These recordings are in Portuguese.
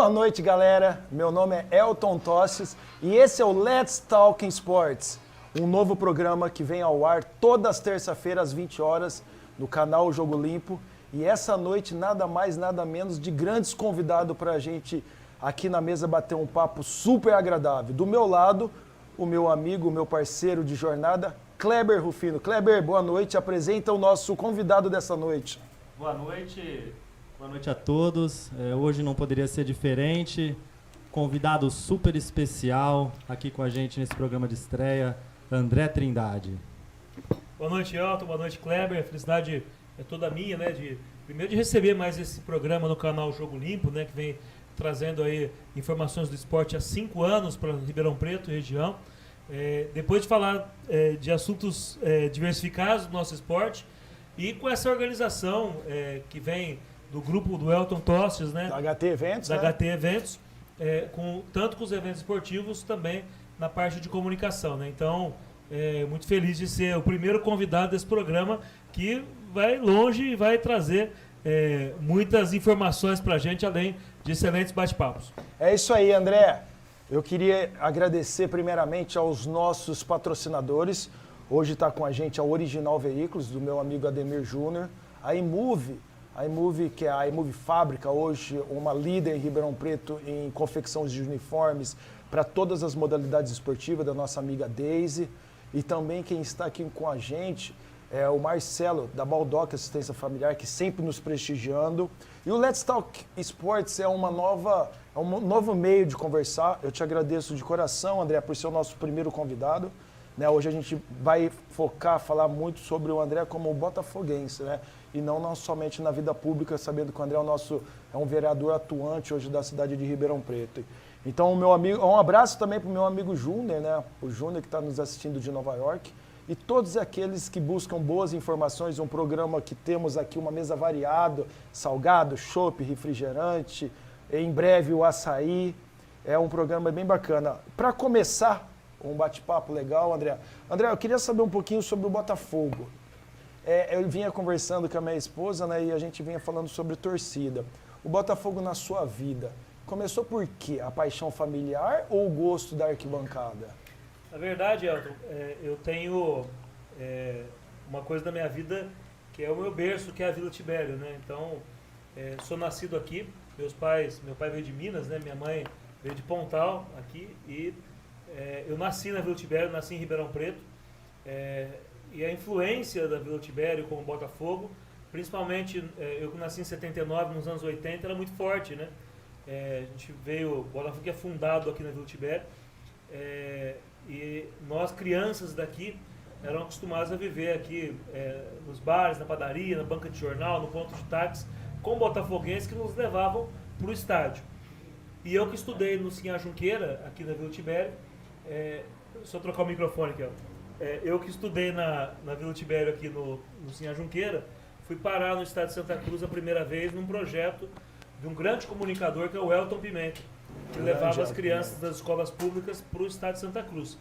Boa noite, galera. Meu nome é Elton Tostes e esse é o Let's Talk Sports, um novo programa que vem ao ar todas as terças-feiras às 20 horas no canal Jogo Limpo. E essa noite nada mais, nada menos de grandes convidados para a gente aqui na mesa bater um papo super agradável. Do meu lado, o meu amigo, o meu parceiro de jornada, Kleber Rufino. Kleber, boa noite. Apresenta o nosso convidado dessa noite. Boa noite a todos. Hoje não poderia ser diferente. Convidado super especial aqui com a gente nesse programa de estreia, André Trindade. Boa noite, Elton. Boa noite, Kleber. A felicidade é toda minha, né? Primeiro de receber mais esse programa no canal Jogo Limpo, né? Que vem trazendo aí informações do esporte há 5 anos para Ribeirão Preto e região. Depois de falar de assuntos diversificados do nosso esporte e com essa organização que vem do grupo do Elton Tostes, né? Da HT Eventos, da né? HT Eventos, tanto com os eventos esportivos, também na parte de comunicação, né? Então, muito feliz de ser o primeiro convidado desse programa que vai longe e vai trazer muitas informações para a gente, além de excelentes bate-papos. É isso aí, André. Eu queria agradecer primeiramente aos nossos patrocinadores. Hoje está com a gente a Original Veículos, do meu amigo Ademir Júnior, a iMove, que é a iMove Fábrica, hoje uma líder em Ribeirão Preto em confecção de uniformes para todas as modalidades esportivas, da nossa amiga Daisy. E também quem está aqui com a gente é o Marcelo, da Baldock Assistência Familiar, que sempre nos prestigiando. E o Let's Talk Sports é um novo meio de conversar. Eu te agradeço de coração, André, por ser o nosso primeiro convidado. Né, hoje a gente vai falar muito sobre o André como botafoguense, né? E não somente na vida pública, sabendo que o André é um vereador atuante hoje da cidade de Ribeirão Preto. Então, um abraço também para o meu amigo Júnior, né? O Júnior que está nos assistindo de Nova York. E todos aqueles que buscam boas informações, um programa que temos aqui, uma mesa variada, salgado, chopp, refrigerante, em breve o açaí. É um programa bem bacana. Para começar um bate-papo legal, André. André, eu queria saber um pouquinho sobre o Botafogo. Eu vinha conversando com a minha esposa, né, e a gente vinha falando sobre torcida. O Botafogo na sua vida, começou por quê? A paixão familiar ou o gosto da arquibancada? Na verdade, Elton, eu tenho uma coisa da minha vida que é o meu berço, que é a Vila Tibério, né? Então, sou nascido aqui. Meu pai veio de Minas, né? Minha mãe veio de Pontal, aqui, e eu nasci na Vila Tibério, nasci em Ribeirão Preto, e a influência da Vila Tibério com o Botafogo, principalmente eu que nasci em 79, nos anos 80, era muito forte, né? A gente veio, o Botafogo é fundado aqui na Vila Tibério, e nós, crianças daqui, eram acostumados a viver aqui nos bares, na padaria, na banca de jornal, no ponto de táxi, com botafoguenses que nos levavam para o estádio. E eu que estudei no Sinhá Junqueira, aqui na Vila Tibério, só trocar o microfone aqui, ó. Eu que estudei na Vila Tibério aqui no Sinhá Junqueira, fui parar no estado de Santa Cruz a primeira vez num projeto de um grande comunicador que é o Elton Pimenta, que levava as crianças das escolas públicas para o estado de Santa Cruz.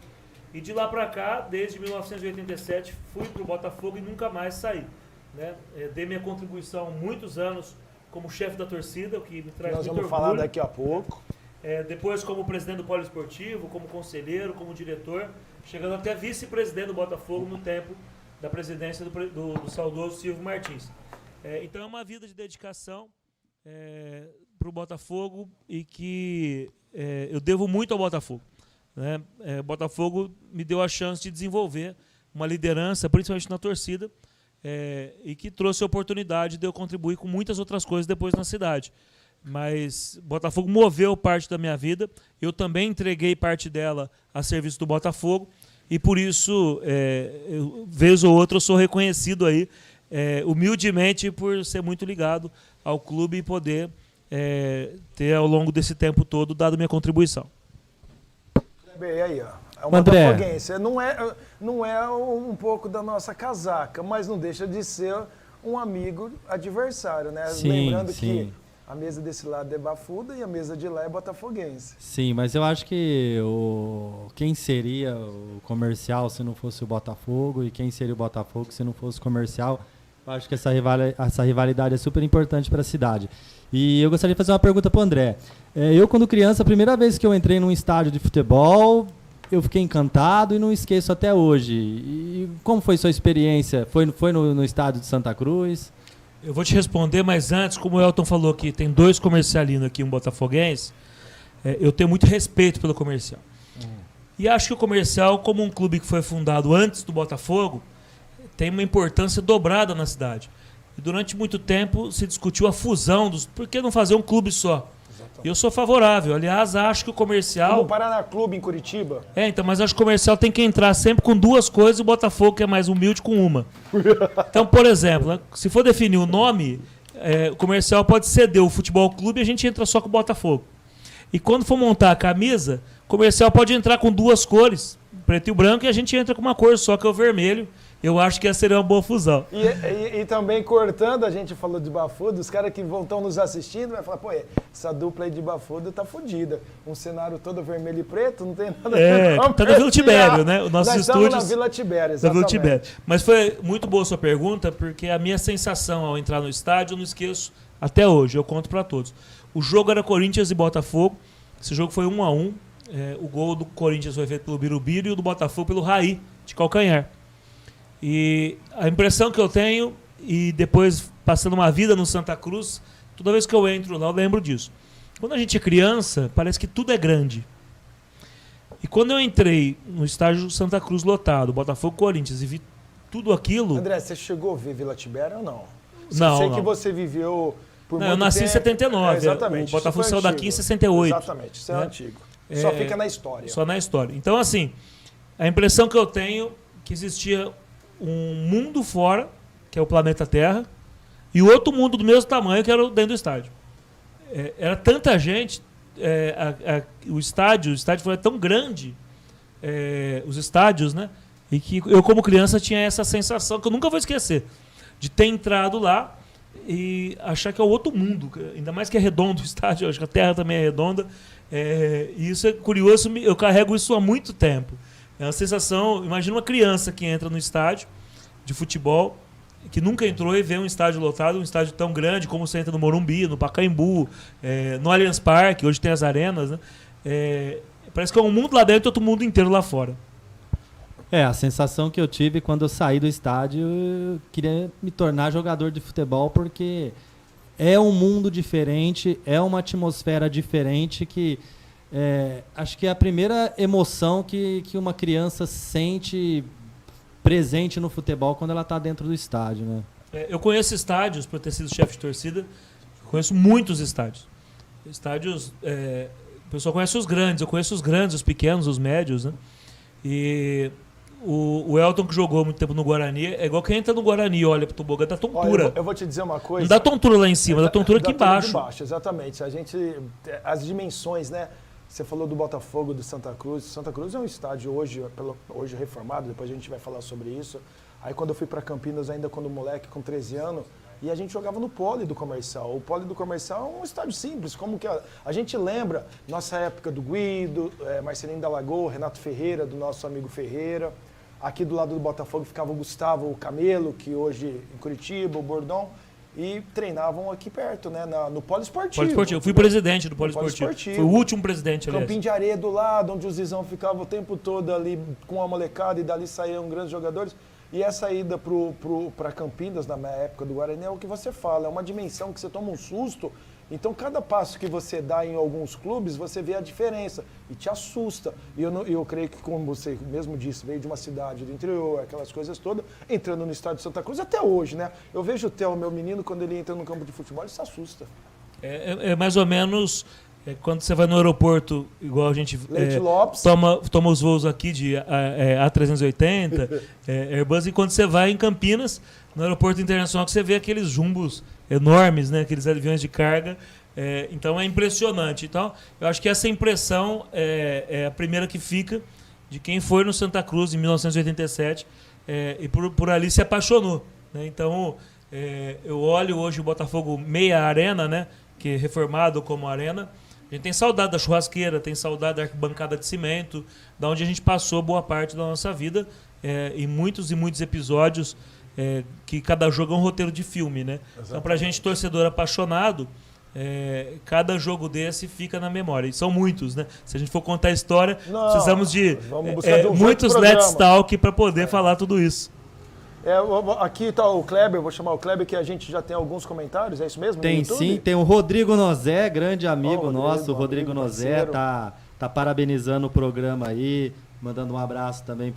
E de lá para cá, desde 1987, fui para o Botafogo e nunca mais saí. Né? Dei minha contribuição há muitos anos como chefe da torcida, o que me traz muito orgulho. Nós vamos falar daqui a pouco. Depois como presidente do Poliesportivo, como conselheiro, como diretor, chegando até vice-presidente do Botafogo no tempo da presidência do saudoso Silvio Martins. Então é uma vida de dedicação para o Botafogo e que eu devo muito ao Botafogo. Né? O Botafogo me deu a chance de desenvolver uma liderança, principalmente na torcida, e que trouxe a oportunidade de eu contribuir com muitas outras coisas depois na cidade. Mas Botafogo moveu parte da minha vida, eu também entreguei parte dela a serviço do Botafogo, e por isso, vez ou outra, eu sou reconhecido aí, humildemente, por ser muito ligado ao clube e poder ter, ao longo desse tempo todo, dado minha contribuição. E aí, ó. É uma botafoguense. Não é um pouco da nossa casaca, mas não deixa de ser um amigo adversário, né? Sim, lembrando sim. que a mesa desse lado é bafuda e a mesa de lá é botafoguense. Sim, mas eu acho que quem seria o comercial se não fosse o Botafogo e quem seria o Botafogo se não fosse o comercial Eu acho que essa rivalidade é super importante para a cidade. E eu gostaria de fazer uma pergunta para o André. Eu, quando criança, a primeira vez que eu entrei num estádio de futebol, eu fiquei encantado e não esqueço até hoje. E como foi sua experiência? Foi no estádio de Santa Cruz? Eu vou te responder, mas antes, como o Elton falou que tem 2 comercialinos aqui, um botafoguense, eu tenho muito respeito pelo Comercial. E acho que o Comercial, como um clube que foi fundado antes do Botafogo, tem uma importância dobrada na cidade. E durante muito tempo se discutiu a fusão dos... Por que não fazer um clube só? Eu sou favorável. Aliás, acho que o Comercial... Como o Paraná Clube em Curitiba. Então, mas acho que o Comercial tem que entrar sempre com 2 coisas e o Botafogo, que é mais humilde, com uma. Então, por exemplo, né, se for definir o nome, o Comercial pode ceder o Futebol Clube e a gente entra só com o Botafogo. E quando for montar a camisa, o Comercial pode entrar com 2 cores, preto e branco, e a gente entra com uma cor só, que é o vermelho. Eu acho que essa seria uma boa fusão. E também cortando, a gente falou de Bafudo, os caras que estão nos assistindo vai falar, pô, essa dupla aí de Bafudo tá fodida. Um cenário todo vermelho e preto, não tem nada a ver com tá na Vila Tibério, né? Os nossos estúdios na Vila Tibério, exatamente. Na Vila Tibério. Mas foi muito boa a sua pergunta, porque a minha sensação ao entrar no estádio, eu não esqueço até hoje, eu conto para todos. O jogo era Corinthians e Botafogo, esse jogo foi 1-1, o gol do Corinthians foi feito pelo Birubiru e o do Botafogo pelo Raí, de calcanhar. E a impressão que eu tenho, e depois passando uma vida no Santa Cruz, toda vez que eu entro lá eu lembro disso. Quando a gente é criança, parece que tudo é grande. E quando eu entrei no estádio Santa Cruz lotado, Botafogo Corinthians, e vi tudo aquilo... André, você chegou a ver Vila Tibério ou não? Não, sei que você viveu por muito eu nasci tempo. em 79, exatamente. O Botafogo saiu daqui em 68. Exatamente, isso é antigo. Só fica na história. Só na história. Então, assim, a impressão que eu tenho é que existia um mundo fora, que é o planeta Terra, e outro mundo do mesmo tamanho, que era dentro do estádio. Era tanta gente, o estádio foi tão grande, os estádios, né? E que eu, como criança, tinha essa sensação, que eu nunca vou esquecer, de ter entrado lá e achar que é outro mundo, ainda mais que é redondo o estádio, acho que a Terra também é redonda, e isso é curioso, eu carrego isso há muito tempo. É uma sensação, imagina uma criança que entra no estádio de futebol, que nunca entrou e vê um estádio lotado, um estádio tão grande como você entra no Morumbi, no Pacaembu, no Allianz Parque, hoje tem as arenas, né? Parece que é um mundo lá dentro e outro mundo inteiro lá fora. A sensação que eu tive quando eu saí do estádio, eu queria me tornar jogador de futebol, porque é um mundo diferente, é uma atmosfera diferente que... acho que é a primeira emoção que uma criança sente presente no futebol quando ela está dentro do estádio, né? Eu conheço estádios, por ter sido chefe de torcida, conheço muitos estádios. O pessoal conhece os grandes, eu conheço os grandes, os pequenos, os médios, né? E o Elton, que jogou muito tempo no Guarani, é igual quem entra no Guarani e olha pro tobogã, dá tontura. Olha, eu vou te dizer uma coisa. Não dá tontura lá em cima, dá tontura aqui embaixo. Exatamente. As dimensões, né? Você falou do Botafogo, do Santa Cruz. Santa Cruz é um estádio hoje reformado, depois a gente vai falar sobre isso. Aí quando eu fui para Campinas, ainda quando moleque, com 13 anos, e a gente jogava no Poli do Comercial. O Poli do Comercial é um estádio simples, como que a gente lembra nossa época do Guido, Marcelinho da Lagoa, Renato Ferreira, do nosso amigo Ferreira. Aqui do lado do Botafogo ficava o Gustavo, o Camelo, que hoje em Curitiba, o Bordão. E treinavam aqui perto, né? No Polo Esportivo. Eu fui presidente do Polo Esportivo. Fui o último presidente, aliás. Campinho de areia do lado, onde o Zizão ficava o tempo todo ali com a molecada e dali saíam grandes jogadores. E essa ida para Campinas, na minha época do Guarani, é o que você fala. É uma dimensão que você toma um susto. Então, cada passo que você dá em alguns clubes, você vê a diferença e te assusta. E eu creio que, como você mesmo disse, veio de uma cidade do interior, aquelas coisas todas, entrando no estádio de Santa Cruz, até hoje, né? Eu vejo o Theo, meu menino, quando ele entra no campo de futebol, ele se assusta. É mais ou menos quando você vai no aeroporto, igual a gente Leite Lopes. toma os voos aqui de A380, Airbus, e quando você vai em Campinas, no aeroporto internacional, que você vê aqueles jumbos enormes, né? Aqueles aviões de carga. Então é impressionante. Então, eu acho que essa impressão é a primeira que fica de quem foi no Santa Cruz em 1987 e por ali se apaixonou, né? Então, eu olho hoje o Botafogo meia arena, né? Que é reformado como arena. A gente tem saudade da churrasqueira, tem saudade da arquibancada de cimento, da onde a gente passou boa parte da nossa vida, em muitos e muitos episódios que cada jogo é um roteiro de filme, né? Então, pra gente, torcedor apaixonado, cada jogo desse fica na memória. E são muitos, né? Se a gente for contar a história, precisamos de muitos Let's Talk para poder falar tudo isso. Aqui está o Kleber, vou chamar o Kleber, que a gente já tem alguns comentários, é isso mesmo? Tem sim, tem o Rodrigo Nozé, grande amigo nosso, o Rodrigo Nozé, tá parabenizando o programa aí, mandando um abraço também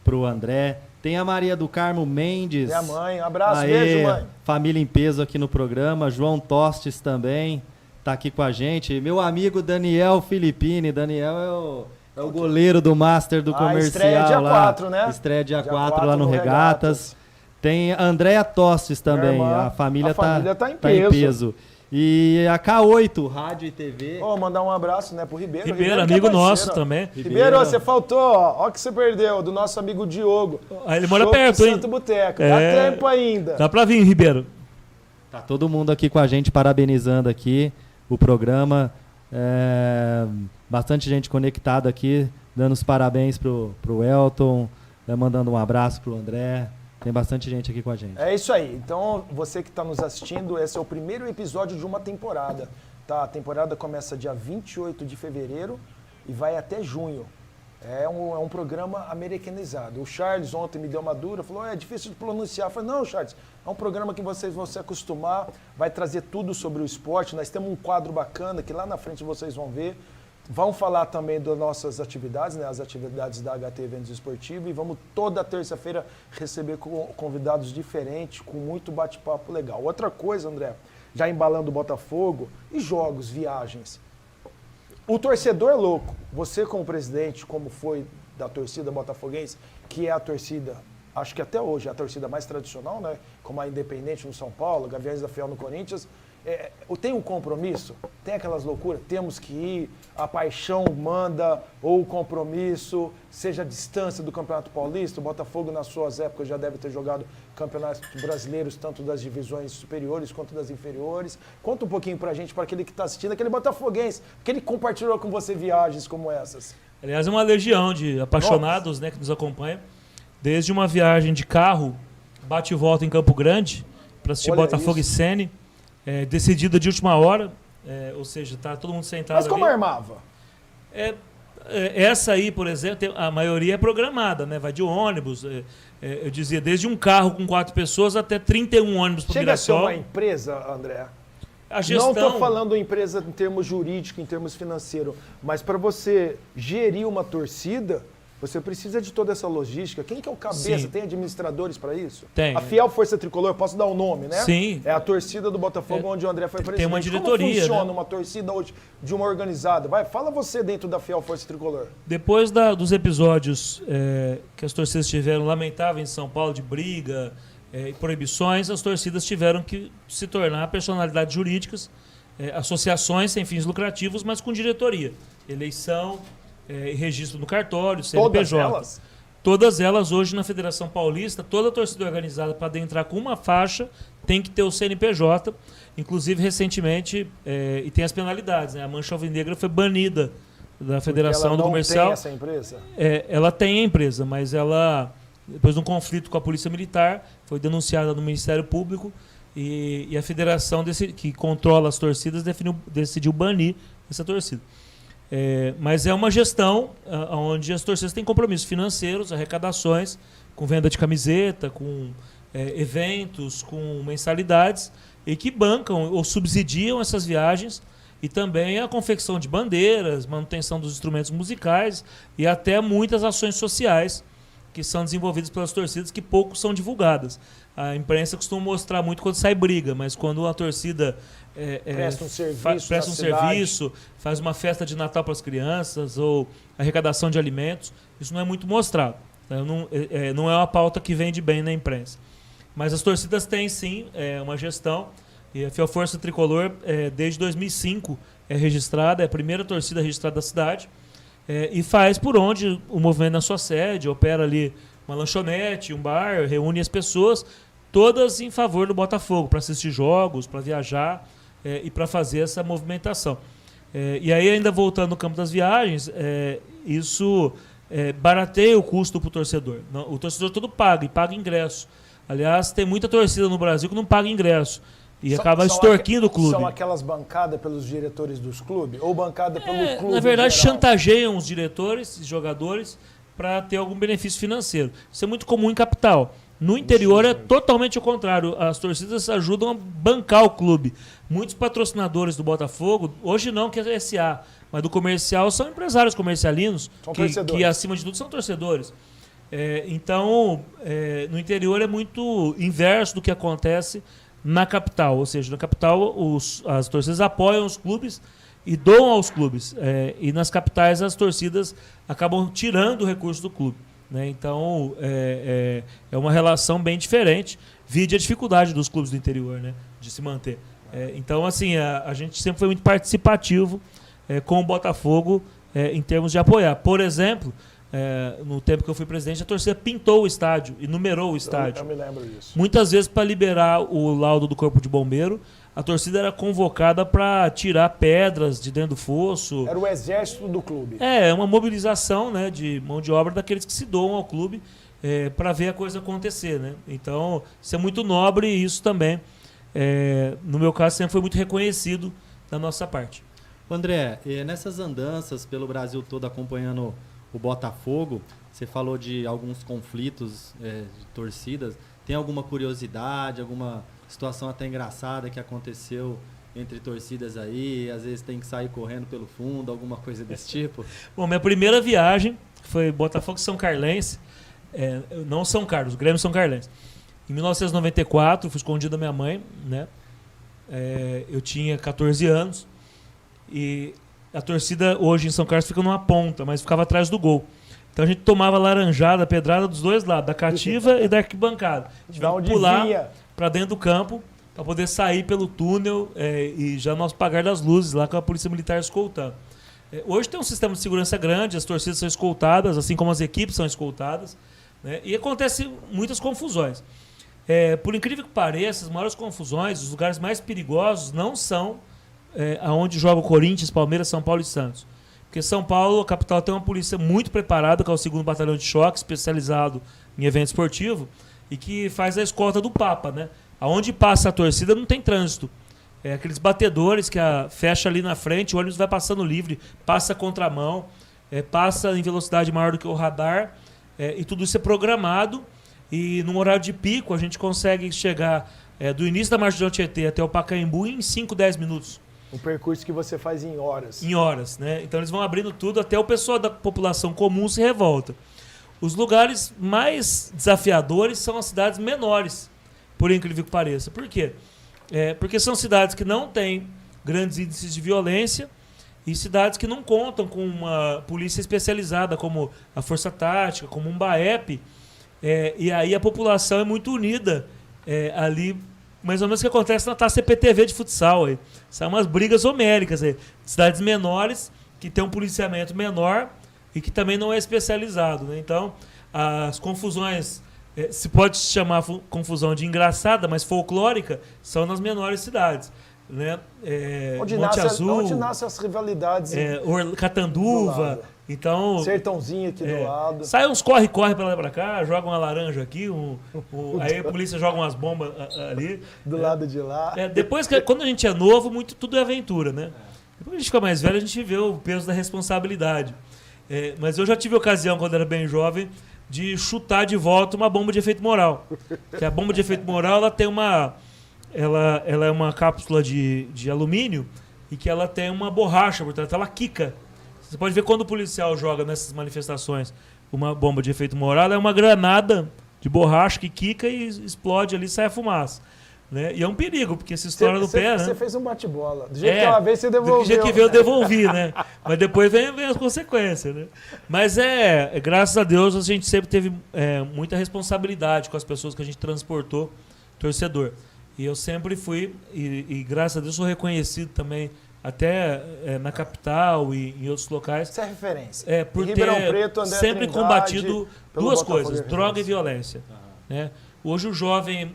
pro André. Tem a Maria do Carmo Mendes. Minha mãe, um abraço, beijo, mãe. Família em peso aqui no programa. João Tostes também tá aqui com a gente. Meu amigo Daniel Filippini. Daniel é o goleiro do Master do Comercial. Estreia dia 4, né? Estreia dia 4 lá no Regatas. Tem a Andréa Tostes também. Irmã, a família tá em peso. E a K8, Rádio e TV. Mandar um abraço, né, pro Ribeiro. Ribeiro, amigo nosso também. Ribeiro, você faltou, ó o que você perdeu, do nosso amigo Diogo. Ele mora perto, hein? Santo Boteco. Dá tempo ainda. Dá pra vir, Ribeiro. Tá todo mundo aqui com a gente, parabenizando aqui o programa. Bastante gente conectada aqui, dando os parabéns pro Elton, mandando um abraço pro André. Tem bastante gente aqui com a gente. É isso aí. Então, você que está nos assistindo, esse é o primeiro episódio de uma temporada. Tá? A temporada começa dia 28 de fevereiro e vai até junho. É um programa americanizado. O Charles ontem me deu uma dura, falou, é difícil de pronunciar. Eu falei, não, Charles, é um programa que vocês vão se acostumar, vai trazer tudo sobre o esporte. Nós temos um quadro bacana que lá na frente vocês vão ver. Vamos falar também das nossas atividades, né? As atividades da HT Eventos Esportivos, e vamos toda terça-feira receber convidados diferentes, com muito bate-papo legal. Outra coisa, André, já embalando o Botafogo, e jogos, viagens. O torcedor é louco. Você como presidente, como foi da torcida botafoguense, que é a torcida, acho que até hoje é a torcida mais tradicional, né? Como a Independente no São Paulo, Gaviões da Fiel no Corinthians, tem um compromisso? Tem aquelas loucuras? Temos que ir, a paixão manda, ou o compromisso, seja a distância do Campeonato Paulista. O Botafogo, nas suas épocas, já deve ter jogado campeonatos brasileiros, tanto das divisões superiores quanto das inferiores. Conta um pouquinho pra gente, para aquele que está assistindo, aquele botafoguense, que ele compartilhou com você viagens como essas. Aliás, é uma legião de apaixonados, né, que nos acompanham. Desde uma viagem de carro, bate e volta em Campo Grande, para assistir Botafogo e Sene. Decidida de última hora, ou seja, está todo mundo sentado. Mas como ali. armava? Essa aí, por exemplo, a maioria é programada, né? Vai de ônibus. Eu dizia, desde um carro com 4 pessoas até 31 ônibus para Mirassol. Chega a ser uma empresa, André? A gestão... Não estou falando empresa em termos jurídicos, em termos financeiros, mas para você gerir uma torcida, você precisa de toda essa logística. Quem que é o cabeça? Sim. Tem administradores para isso? Tem. A Fiel Força Tricolor, posso dar o nome, né? Sim. É a torcida do Botafogo, onde o André foi presidente. Tem uma diretoria. Como funciona, né? Uma torcida hoje de uma organizada? Fala você dentro da Fiel Força Tricolor. Depois dos episódios que as torcidas tiveram lamentáveis em São Paulo, de briga e proibições, as torcidas tiveram que se tornar personalidades jurídicas, associações sem fins lucrativos, mas com diretoria. Eleição... registro no cartório, CNPJ. Todas elas? Todas elas hoje na Federação Paulista, toda torcida organizada para entrar com uma faixa tem que ter o CNPJ. Inclusive, recentemente, e tem as penalidades, né? A Mancha Alvinegra foi banida da Federação do Comercial. Tem essa empresa? Ela tem a empresa, mas ela, depois de um conflito com a Polícia Militar, foi denunciada no Ministério Público e a federação que controla as torcidas decidiu banir essa torcida. Mas é uma gestão onde as torcidas têm compromissos financeiros, arrecadações, com venda de camiseta, com eventos, com mensalidades, e que bancam ou subsidiam essas viagens, e também a confecção de bandeiras, manutenção dos instrumentos musicais e até muitas ações sociais que são desenvolvidas pelas torcidas, que pouco são divulgadas. A imprensa costuma mostrar muito quando sai briga, mas quando a torcida presta um serviço, faz uma festa de Natal para as crianças ou arrecadação de alimentos, isso não é muito mostrado. Não é uma pauta que vende bem na imprensa. Mas as torcidas têm sim uma gestão, e a Fiel Força Tricolor, desde 2005, é registrada, é a primeira torcida registrada da cidade, e faz por onde o movimento na sua sede, opera ali uma lanchonete, um bar, reúne as pessoas, todas em favor do Botafogo, para assistir jogos, para viajar e para fazer essa movimentação. E aí, ainda voltando no campo das viagens, isso barateia o custo para o torcedor. O torcedor todo paga, e paga ingresso. Aliás, tem muita torcida no Brasil que não paga ingresso e acaba extorquindo o clube. São aquelas bancadas pelos diretores dos clubes? Ou bancada pelo clube? Na verdade, geral? chantageiam os diretores e jogadores para ter algum benefício financeiro. Isso é muito comum em capital. No interior é totalmente o contrário. As torcidas ajudam a bancar o clube. Muitos patrocinadores do Botafogo, hoje não, que é SA, mas do comercial, são empresários comercialinos, que acima de tudo são torcedores. Então, no interior é muito inverso do que acontece na capital. Ou seja, na capital as torcidas apoiam os clubes e doam aos clubes. E nas capitais as torcidas acabam tirando o recurso do clube. Né? Então, é uma relação bem diferente. Vide a dificuldade dos clubes do interior, né? De se manter. Então, assim, a gente sempre foi muito participativo com o Botafogo em termos de apoiar. Por exemplo, no tempo que eu fui presidente, a torcida pintou o estádio e numerou o estádio. Eu me lembro disso. Muitas vezes, para liberar o laudo do Corpo de Bombeiro, a torcida era convocada para tirar pedras de dentro do fosso. Era o exército do clube. É uma mobilização, né, de mão de obra daqueles que se doam ao clube para ver a coisa acontecer. Né? Então, isso é muito nobre e isso também, no meu caso, sempre foi muito reconhecido da nossa parte. André, nessas andanças pelo Brasil todo acompanhando o Botafogo, você falou de alguns conflitos de torcidas. Tem alguma curiosidade, alguma situação até engraçada que aconteceu entre torcidas aí? Às vezes tem que sair correndo pelo fundo, alguma coisa desse tipo? Bom, minha primeira viagem foi Botafogo São Carlense, não São Carlos, Grêmio São Carlense. Em 1994, fui escondido da minha mãe, né? Eu tinha 14 anos e a torcida hoje em São Carlos fica numa ponta, mas ficava atrás do gol. Então a gente tomava laranjada, pedrada dos dois lados, da cativa e da arquibancada. A gente tinha que pular para dentro do campo para poder sair pelo túnel e já nós pagar das luzes lá com a polícia militar escoltando. Hoje tem um sistema de segurança grande, as torcidas são escoltadas, assim como as equipes são escoltadas, né? E acontece muitas confusões. Por incrível que pareça, as maiores confusões, os lugares mais perigosos não são aonde joga o Corinthians, Palmeiras, São Paulo e Santos. Porque São Paulo, a capital, tem uma polícia muito preparada, que é o 2º Batalhão de Choque, especializado em evento esportivo, e que faz a escolta do Papa, né? Aonde passa a torcida não tem trânsito. Aqueles batedores que fecha ali na frente, o ônibus vai passando livre, passa a contramão, passa em velocidade maior do que o radar, e tudo isso é programado, e num horário de pico a gente consegue chegar do início da Marginal Tietê até o Pacaembu em 5, 10 minutos. Um percurso que você faz em horas. Em horas, né? Então eles vão abrindo tudo, até o pessoal da população comum se revolta. Os lugares mais desafiadores são as cidades menores, por incrível que pareça. Por quê? Porque são cidades que não têm grandes índices de violência e cidades que não contam com uma polícia especializada, como a Força Tática, como um BAEP. E aí a população é muito unida ali. Mais ou menos o que acontece na Taça CPTV de futsal. São umas brigas homéricas. Cidades menores, que tem um policiamento menor e que também não é especializado. Né? Então, as confusões, se pode chamar confusão de engraçada, mas folclórica, são nas menores cidades. Né? Onde nascem as rivalidades. Catanduva. Então, Sertãozinho aqui do lado. Sai uns corre-corre pra lá e pra cá, joga uma laranja aqui, aí a polícia joga umas bombas ali. Do lado de lá. Depois, quando a gente é novo, tudo é aventura, né? Depois que a gente fica mais velho, a gente vê o peso da responsabilidade. Mas eu já tive ocasião, quando era bem jovem, de chutar de volta uma bomba de efeito moral. Que a bomba de efeito moral, ela tem ela é uma cápsula de alumínio e que ela tem uma borracha, portanto, ela quica. Você pode ver quando o policial joga nessas manifestações uma bomba de efeito moral, é uma granada de borracha que quica e explode ali e sai a fumaça. Né? E é um perigo, porque se estoura no pé, né? Você fez um bate-bola. Do jeito que ela veio, você devolveu. Do jeito que veio, eu devolvi, né? Mas depois vem as consequências, né? Mas graças a Deus, a gente sempre teve muita responsabilidade com as pessoas que a gente transportou, torcedor. E eu sempre fui, e graças a Deus sou reconhecido também, até na capital e em outros locais. Isso é referência. Por ter Preto, André sempre Trindade, combatido duas Botafogo coisas, droga e violência. Né? Hoje o jovem,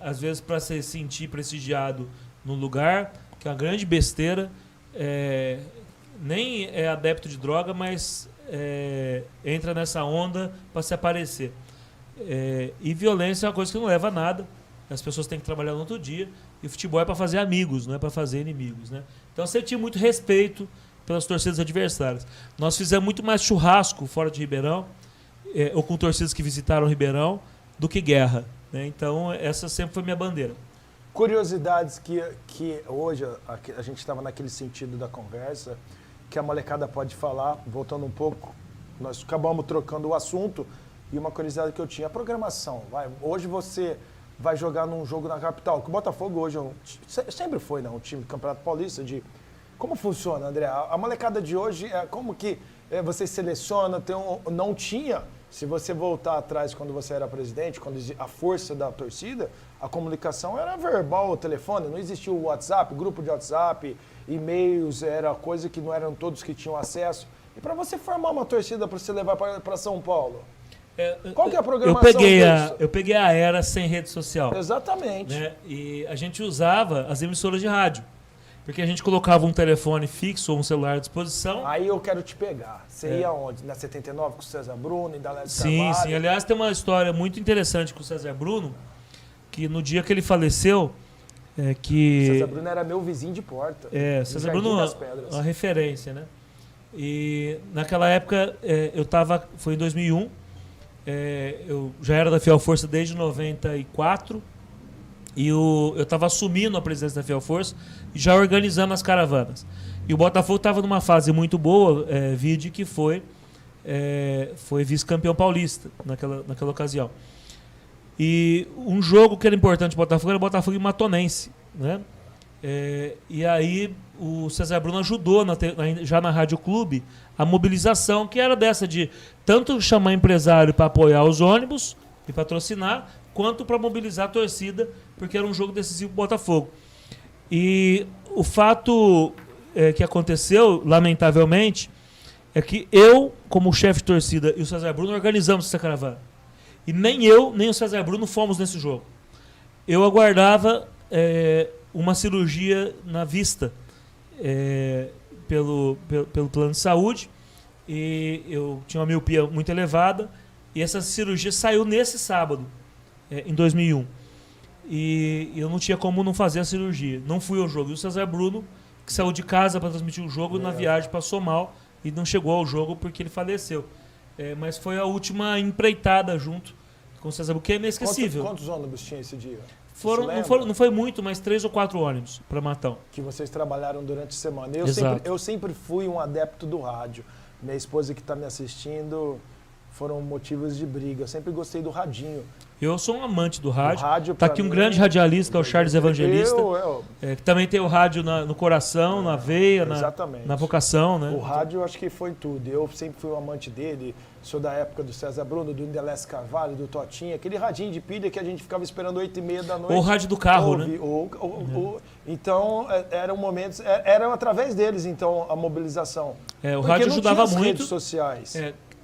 às vezes, para se sentir prestigiado no lugar, que é uma grande besteira, nem é adepto de droga, mas entra nessa onda para se aparecer. E violência é uma coisa que não leva a nada. As pessoas têm que trabalhar no outro dia. E o futebol é para fazer amigos, não é para fazer inimigos, né? Então você tinha muito respeito pelas torcidas adversárias. Nós fizemos muito mais churrasco fora de Ribeirão, ou com torcidas que visitaram Ribeirão, do que guerra, né? Então essa sempre foi minha bandeira. Curiosidades que hoje a gente estava naquele sentido da conversa, que a molecada pode falar, voltando um pouco, nós acabamos trocando o assunto, e uma curiosidade que eu tinha, a programação. Hoje você vai jogar num jogo na capital, que o Botafogo hoje sempre foi, né, um time do Campeonato Paulista. Como funciona, André? A molecada de hoje, como que você seleciona? Não tinha, se você voltar atrás quando você era presidente, quando a força da torcida, a comunicação era verbal, telefone, não existia o WhatsApp, grupo de WhatsApp, e-mails, era coisa que não eram todos que tinham acesso. E para você formar uma torcida para você levar para São Paulo? Qual que é a programação disso? Eu peguei a era sem rede social. Exatamente. Né? E a gente usava as emissoras de rádio. Porque a gente colocava um telefone fixo ou um celular à disposição. Aí eu quero te pegar. Você ia onde? Na 79 com o César Bruno, em Dalés Carvalho? Sim. Aliás, tem uma história muito interessante com o César Bruno, que no dia que ele faleceu, O César Bruno era meu vizinho de porta. César Bruno é uma referência, né? E naquela época, foi em 2001, eu já era da Fiel Força desde 94, e eu estava assumindo a presidência da Fiel Força e já organizando as caravanas. E o Botafogo estava numa fase muito boa, vide que foi vice-campeão paulista naquela ocasião. E um jogo que era importante para o Botafogo era o Botafogo e Matonense, né? E aí o César Bruno ajudou já na Rádio Clube a mobilização, que era dessa de tanto chamar empresário para apoiar os ônibus e patrocinar, quanto para mobilizar a torcida, porque era um jogo decisivo para o Botafogo. E o fato que aconteceu, lamentavelmente, é que eu, como chefe de torcida, e o César Bruno organizamos essa caravana. E nem eu, nem o César Bruno fomos nesse jogo. Eu aguardava uma cirurgia na vista pelo plano de saúde, e eu tinha uma miopia muito elevada, e essa cirurgia saiu nesse sábado, em 2001. E eu não tinha como não fazer a cirurgia. Não fui ao jogo. E o César Bruno, que saiu de casa para transmitir o jogo, na viagem passou mal e não chegou ao jogo porque ele faleceu. Mas foi a última empreitada junto com o César Bruno, que é inesquecível. Quantos ônibus tinha esse dia? Não foi muito, mas 3 ou 4 ônibus para Matão. Que vocês trabalharam durante a semana. Eu sempre fui um adepto do rádio. Minha esposa que está me assistindo, foram motivos de briga. Eu sempre gostei do radinho. Eu sou um amante do rádio. Está aqui um grande radialista, o Charles Evangelista, que também tem o rádio no coração, na veia, na vocação. Né? O rádio eu acho que foi tudo. Eu sempre fui um amante dele. Sou da época do César Bruno, do Indelés Carvalho, do Totinha. Aquele radinho de pilha que a gente ficava esperando 8h30 da noite. Ou o rádio do carro, né? Então, eram momentos... Eram através deles, então, a mobilização. O rádio ajudava muito. Redes sociais.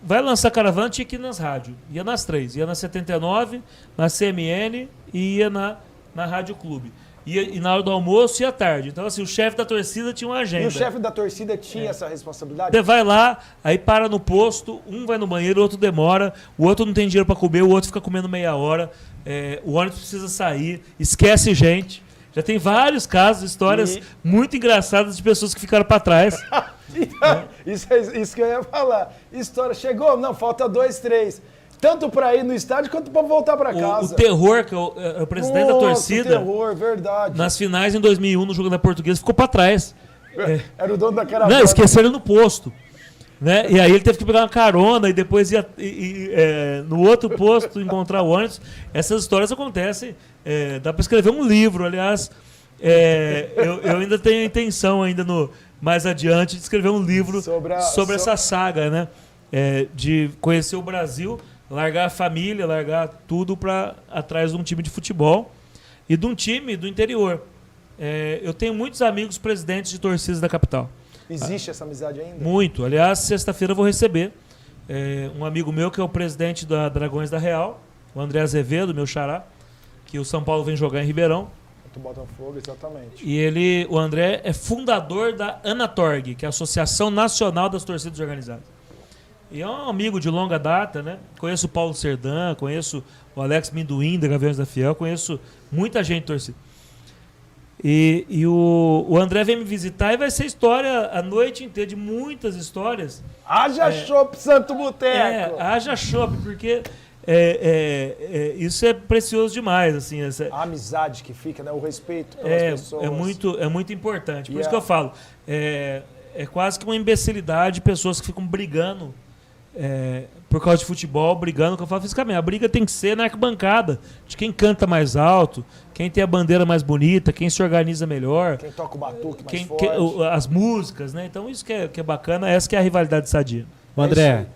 Vai lançar caravana, tinha que ir nas rádios. Ia nas 3. Ia na 79, na CMN e ia na Rádio Clube. E na hora do almoço e à tarde. Então, assim, o chefe da torcida tinha uma agenda. E o chefe da torcida tinha essa responsabilidade? Você vai lá, aí para no posto, um vai no banheiro, o outro demora, o outro não tem dinheiro para comer, o outro fica comendo meia hora, o ônibus precisa sair, esquece gente. Já tem vários casos, histórias muito engraçadas de pessoas que ficaram para trás. Isso que eu ia falar. História, chegou? Não, falta 2, 3. Tanto para ir no estádio quanto para voltar para casa. O terror, que é o presidente da torcida, o terror, verdade. nas finais em 2001, no jogo da Portuguesa, ficou para trás. Era o dono da caravana. Não, esqueceram ele no posto. Né? E aí ele teve que pegar uma carona e depois ia no outro posto encontrar o ônibus. Essas histórias acontecem. Dá para escrever um livro, aliás. Eu ainda tenho a intenção, mais adiante, de escrever um livro sobre essa saga, né? De conhecer o Brasil, largar a família, largar tudo para atrás de um time de futebol e de um time do interior. Eu tenho muitos amigos presidentes de torcidas da capital. Existe essa amizade ainda? Muito. Aliás, sexta-feira eu vou receber um amigo meu que é o presidente da Dragões da Real, o André Azevedo, meu xará, que o São Paulo vem jogar em Ribeirão. Do Botafogo, exatamente. E o André é fundador da ANATORG, que é a Associação Nacional das Torcidas Organizadas. E é um amigo de longa data, né? Conheço o Paulo Serdã, conheço o Alex Minduim, da Gaviões da Fiel, conheço muita gente torcida. E o André vem me visitar e vai ser história a noite inteira, de muitas histórias. Haja chopp Santo Boteco! Haja chopp, porque isso é precioso demais, assim. A amizade que fica, né? O respeito pelas pessoas. É muito importante. Por isso que eu falo, é quase que uma imbecilidade pessoas que ficam brigando por causa de futebol, brigando, que eu falo fisicamente. A briga tem que ser na arquibancada, de quem canta mais alto, quem tem a bandeira mais bonita, quem se organiza melhor. Quem toca o batuque mais forte. As músicas, né? Então isso que é bacana, essa que é a rivalidade sadia. O André,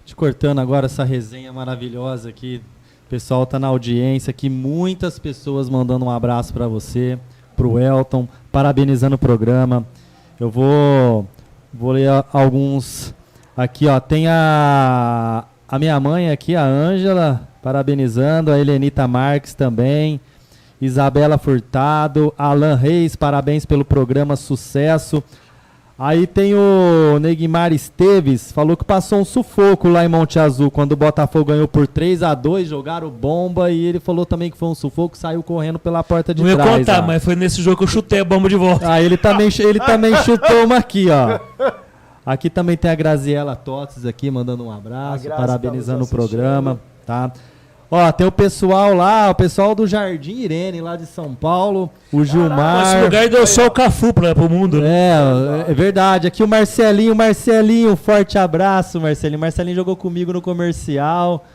te cortando agora essa resenha maravilhosa aqui, o pessoal tá na audiência aqui, muitas pessoas mandando um abraço para você, pro Elton, parabenizando o programa. Eu vou ler alguns aqui, ó. Tem a minha mãe aqui, a Ângela, parabenizando, a Helenita Marques também, Isabela Furtado, Alan Reis, parabéns pelo programa, sucesso. Aí tem o Neguimar Esteves, falou que passou um sufoco lá em Monte Azul, quando o Botafogo ganhou por 3-2, jogaram bomba, e ele falou também que foi um sufoco, saiu correndo pela porta de trás. Não ia contar, mas foi nesse jogo que eu chutei a bomba de volta. Ah, ele também chutou uma aqui, ó. Aqui também tem a Graziela Tots aqui, mandando um abraço, parabenizando o programa, tá? Ó, tem o pessoal lá, o pessoal do Jardim Irene, lá de São Paulo, o Gilmar. Esse lugar deu só o Cafu pro mundo, né? É verdade. Aqui o Marcelinho, forte abraço, Marcelinho. Marcelinho jogou comigo no comercial.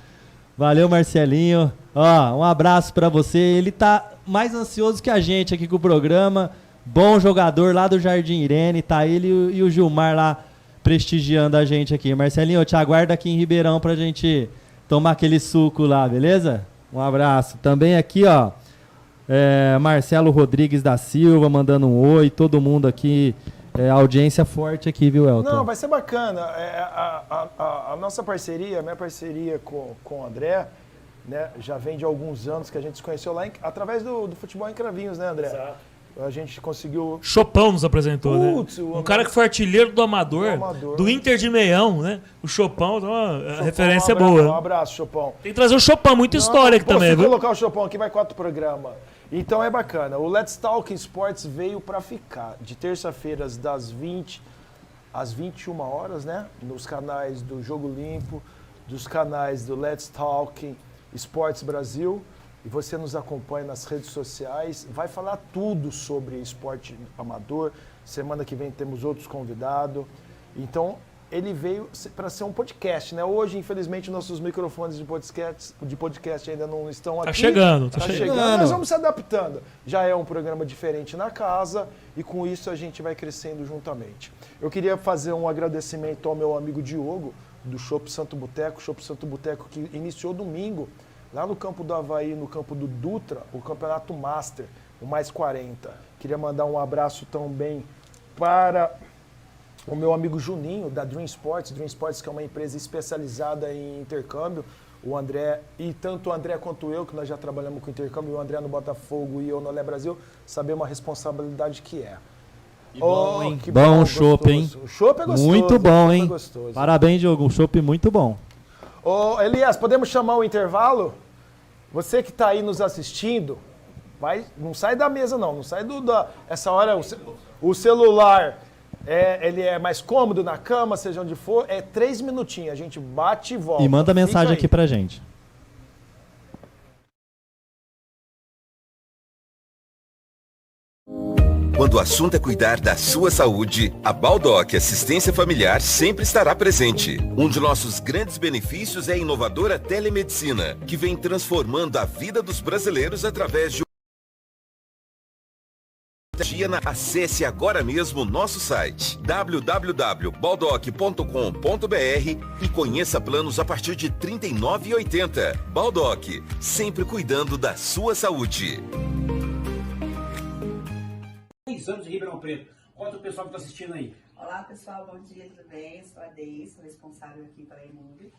Valeu, Marcelinho. Ó, um abraço pra você. Ele tá mais ansioso que a gente aqui com o programa. Bom jogador lá do Jardim Irene, tá ele e o Gilmar lá prestigiando a gente aqui. Marcelinho, eu te aguardo aqui em Ribeirão pra gente tomar aquele suco lá, beleza? Um abraço. Também aqui, ó, Marcelo Rodrigues da Silva mandando um oi, todo mundo aqui, audiência forte aqui, viu, Elton? Não, vai ser bacana. A nossa parceria, a minha parceria com o André, né, já vem de alguns anos que a gente se conheceu lá através do futebol em Cravinhos, né, André? Exato. A gente conseguiu... Chopão nos apresentou, Putz, né? Um cara que foi artilheiro do Amador, do Inter de Meião, né? O Chopão, então, a referência é boa. Um abraço, Chopão. Tem que trazer o Chopão, muita história aqui também, viu? Se colocar o Chopão aqui, vai 4 programas. Então é bacana. O Let's Talk Sports veio para ficar. De terça-feiras, das 20 às 21 horas, né? Nos canais do Jogo Limpo, dos canais do Let's Talk Sports Brasil. E você nos acompanha nas redes sociais, vai falar tudo sobre esporte amador. Semana que vem temos outros convidados. Então, ele veio para ser um podcast, né? Hoje, infelizmente, nossos microfones de podcast ainda não estão aqui. Tá chegando. Nós vamos se adaptando. Já é um programa diferente na casa e com isso a gente vai crescendo juntamente. Eu queria fazer um agradecimento ao meu amigo Diogo, do Chopp Santo Boteco. Chopp Santo Boteco que iniciou domingo, lá no campo do Avaí, no campo do Dutra, o campeonato Master, o mais 40. Queria mandar um abraço também para o meu amigo Juninho, da Dream Sports. Dream Sports, que é uma empresa especializada em intercâmbio. O André, e tanto o André quanto eu, que nós já trabalhamos com intercâmbio, o André no Botafogo e eu no Olé Brasil, sabemos a responsabilidade que é. Bom, hein? Bom chopp, hein? O chopp é gostoso. Muito bom, hein? Gostoso. Parabéns, Diogo. Um chopp muito bom. Ô, Elias, podemos chamar o intervalo? Você que está aí nos assistindo, não sai da mesa não sai essa hora o celular, ele é mais cômodo na cama, seja onde for, 3 minutinhos, a gente bate e volta. E manda mensagem aqui pra gente. Quando o assunto é cuidar da sua saúde, a Baldock Assistência Familiar sempre estará presente. Um de nossos grandes benefícios é a inovadora telemedicina, que vem transformando a vida dos brasileiros através de Acesse agora mesmo nosso site www.baldock.com.br e conheça planos a partir de R$ 39,80. Baldock, sempre cuidando da sua saúde. 10 anos em Ribeirão Preto. Conta o pessoal que está assistindo aí. Olá pessoal, bom dia, tudo bem? Eu sou a Deise, sou responsável aqui pela Imove.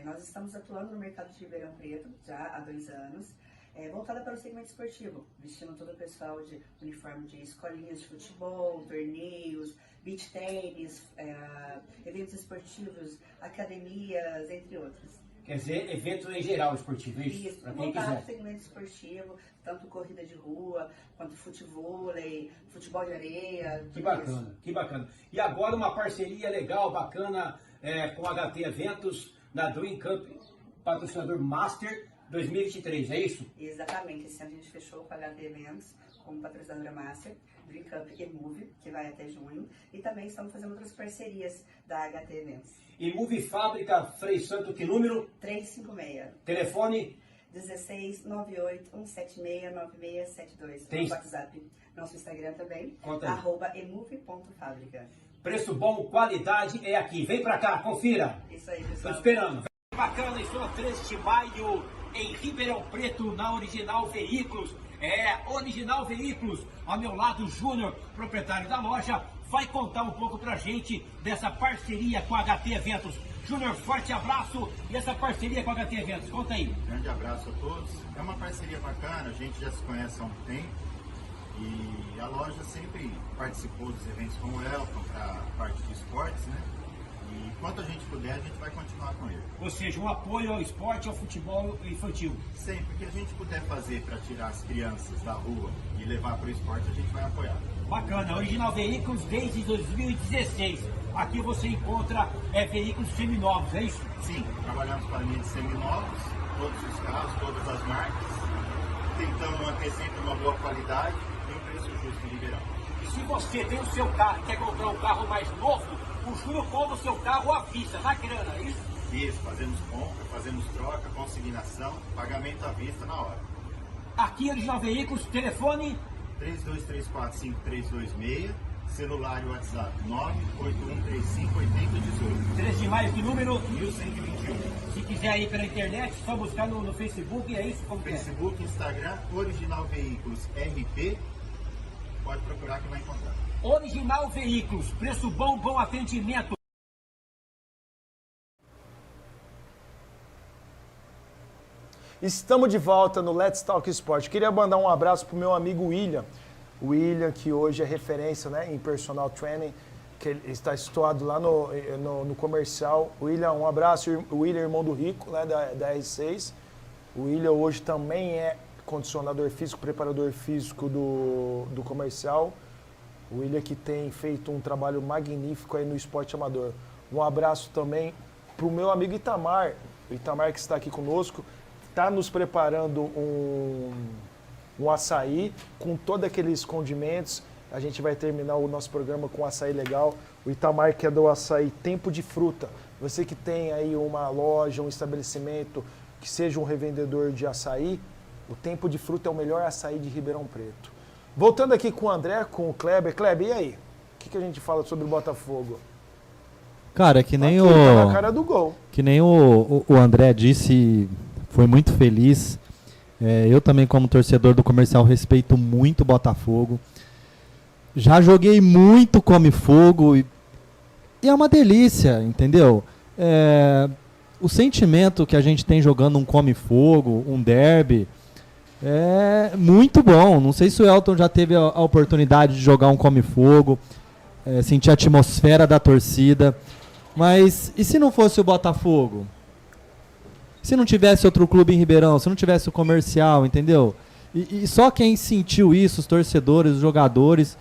Nós estamos atuando no mercado de Ribeirão Preto já há 2 anos. voltada para o segmento esportivo, vestindo todo o pessoal de uniforme de escolinhas de futebol, torneios, beach tênis, eventos esportivos, academias, entre outros. Quer dizer, evento em geral esportivo, é isso? Isso, Para quem voltado quiser. ao segmento esportivo, tanto corrida de rua, quanto futevôlei, futebol de areia. Que tudo bacana, isso. que bacana. E agora uma parceria legal, bacana, com a HT Eventos, da Dream Cup, patrocinador Master 2023, é isso? Exatamente, esse ano a gente fechou com a HT Eventos, como patrocinadora Master, Dream Cup e Move, que vai até junho, e também estamos fazendo outras parcerias da HT Eventos. E Move Fábrica, Frei Santo, que número? 356 Telefone? 16 98 176 9672. Tem- Nosso WhatsApp, nosso Instagram também, Conta aí. @emove.fabrica. Preço bom, qualidade é aqui. Vem pra cá, confira. Isso aí, Tô pessoal. esperando. Bacana, estou a 13 de maio em Ribeirão Preto, na Original Veículos. Original Veículos. Ao meu lado, Júnior, proprietário da loja, vai contar um pouco pra gente dessa parceria com a HT Eventos. Júnior, forte abraço e essa parceria com a HT Eventos. Conta aí. Grande abraço a todos. É uma parceria bacana, a gente já se conhece há um tempo e a loja sempre participou dos eventos como o Elton para a parte de esportes, né? E enquanto a gente puder, a gente vai continuar com ele. Ou seja, um apoio ao esporte, ao futebol infantil. Sempre que a gente puder fazer para tirar as crianças da rua e levar para o esporte, a gente vai apoiar. Bacana, Original Veículos desde 2016. Aqui você encontra veículos seminovos, é isso? Sim, trabalhamos para linha de seminovos, todos os carros, todas as marcas, tentando manter sempre uma boa qualidade e um preço justo em Ribeirão. E se você tem o seu carro e quer comprar um carro mais novo, o Júnior compra o seu carro à vista, na grana, é isso? Isso, fazemos compra, fazemos troca, consignação, pagamento à vista na hora. Aqui, Original Veículos, telefone 32345326, celular e WhatsApp 981358018, 13 de maio, que número? 1121. Se quiser ir pela internet, só buscar no Facebook, é isso? Como que é? Facebook, Instagram, Original Veículos RP, pode procurar que vai encontrar. Original Veículos, preço bom, bom atendimento. Estamos de volta no Let's Talk Sport. Queria mandar um abraço pro meu amigo William. O William, que hoje é referência, né, em personal training, que ele está situado lá no comercial. William, um abraço. O William, irmão do Rico, né, da R6. O William hoje também é condicionador físico, preparador físico do comercial. O William que tem feito um trabalho magnífico aí no esporte amador. Um abraço também pro meu amigo Itamar. O Itamar que está aqui conosco. Está nos preparando um açaí com todos aqueles condimentos. A gente vai terminar o nosso programa com um açaí legal. O Itamar que é do açaí Tempo de Fruta. Você que tem aí uma loja, um estabelecimento, que seja um revendedor de açaí, o Tempo de Fruta é o melhor açaí de Ribeirão Preto. Voltando aqui com o André, com o Kleber. Kleber, e aí? O que a gente fala sobre o Botafogo? Cara, que nem Aqui, tá na cara do gol. Que nem o André disse, foi muito feliz. Eu também, como torcedor do Comercial, respeito muito o Botafogo. Já joguei muito Come Fogo e é uma delícia, entendeu? O sentimento que a gente tem jogando um Come Fogo, um derby, é muito bom. Não sei se o Elton já teve a oportunidade de jogar um Come Fogo, sentir a atmosfera da torcida. Mas e se não fosse o Botafogo? Se não tivesse outro clube em Ribeirão, se não tivesse o Comercial, entendeu? E só quem sentiu isso, os torcedores, os jogadores,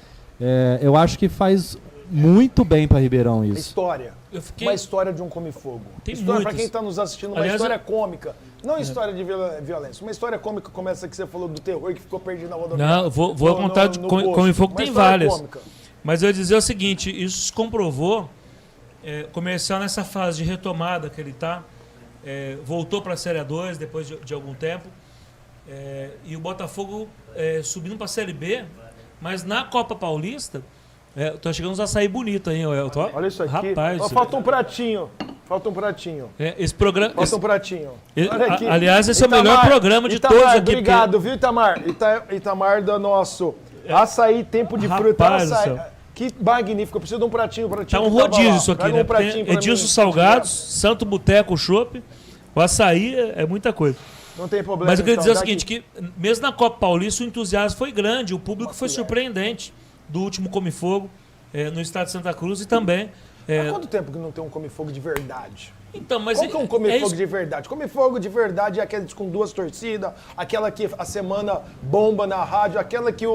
eu acho que faz muito bem para Ribeirão isso. História. Uma história de um Come-Fogo. Tem História, para muitos. quem está nos assistindo, uma Aliás, história cômica. Não história de violência. Uma história cômica como essa que você falou do terror que ficou perdido na rodovia. Não, vou contar de posto. Come Fogo, Uma tem história várias. cômica. Mas eu ia dizer o seguinte, isso se comprovou, Comercial nessa fase de retomada que ele está, voltou para a Série A2 depois de algum tempo, e o Botafogo subindo para a Série B, mas na Copa Paulista, tô chegando uns açaí bonito aí, Elton. Olha isso aqui. Rapaz, Ó, falta um pratinho. Falta um pratinho. esse programa... Falta um pratinho. Olha aqui. Aliás, esse é o Itamar, melhor programa de Itamar, todos aqui. Obrigado, viu, Itamar? Itamar do nosso açaí, tempo de fruta. Rapaz do Açaí. céu. Que magnífico. Eu preciso de um pratinho. Tá um que tava rodízio lá. isso aqui, Pega né? um pratinho Tem pra Edilson mim. Salgados, Santo Boteco, Chopp. O açaí é muita coisa. Não tem problema. Mas eu queria então, dizer o daqui. seguinte, que mesmo na Copa Paulista o entusiasmo foi grande, o público foi surpreendente do último Come Fogo no estado de Santa Cruz e também... Há quanto tempo que não tem um Come-Fogo de verdade? Então, mas Qual que é um Come-Fogo isso. de verdade? Come-Fogo de verdade é aquele com 2 torcidas, aquela que a semana bomba na rádio, aquela que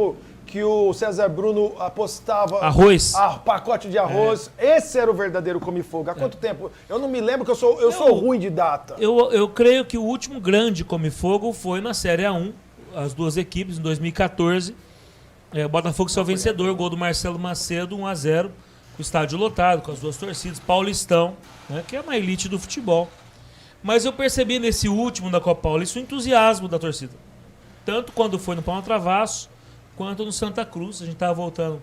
o César Bruno apostava... Arroz. Pacote de arroz. Esse era o verdadeiro Come-Fogo. Há quanto tempo? Eu não me lembro, que eu sou ruim de data. Eu creio que o último grande Come Fogo foi na Série A1, as duas equipes, em 2014. O Botafogo saiu vencedor, gol do Marcelo Macedo, 1-0. O estádio lotado, com as duas torcidas, Paulistão, né, que é uma elite do futebol. Mas eu percebi nesse último da Copa Paulista o entusiasmo da torcida. Tanto quando foi no Pão Travasso, quanto no Santa Cruz. A gente estava voltando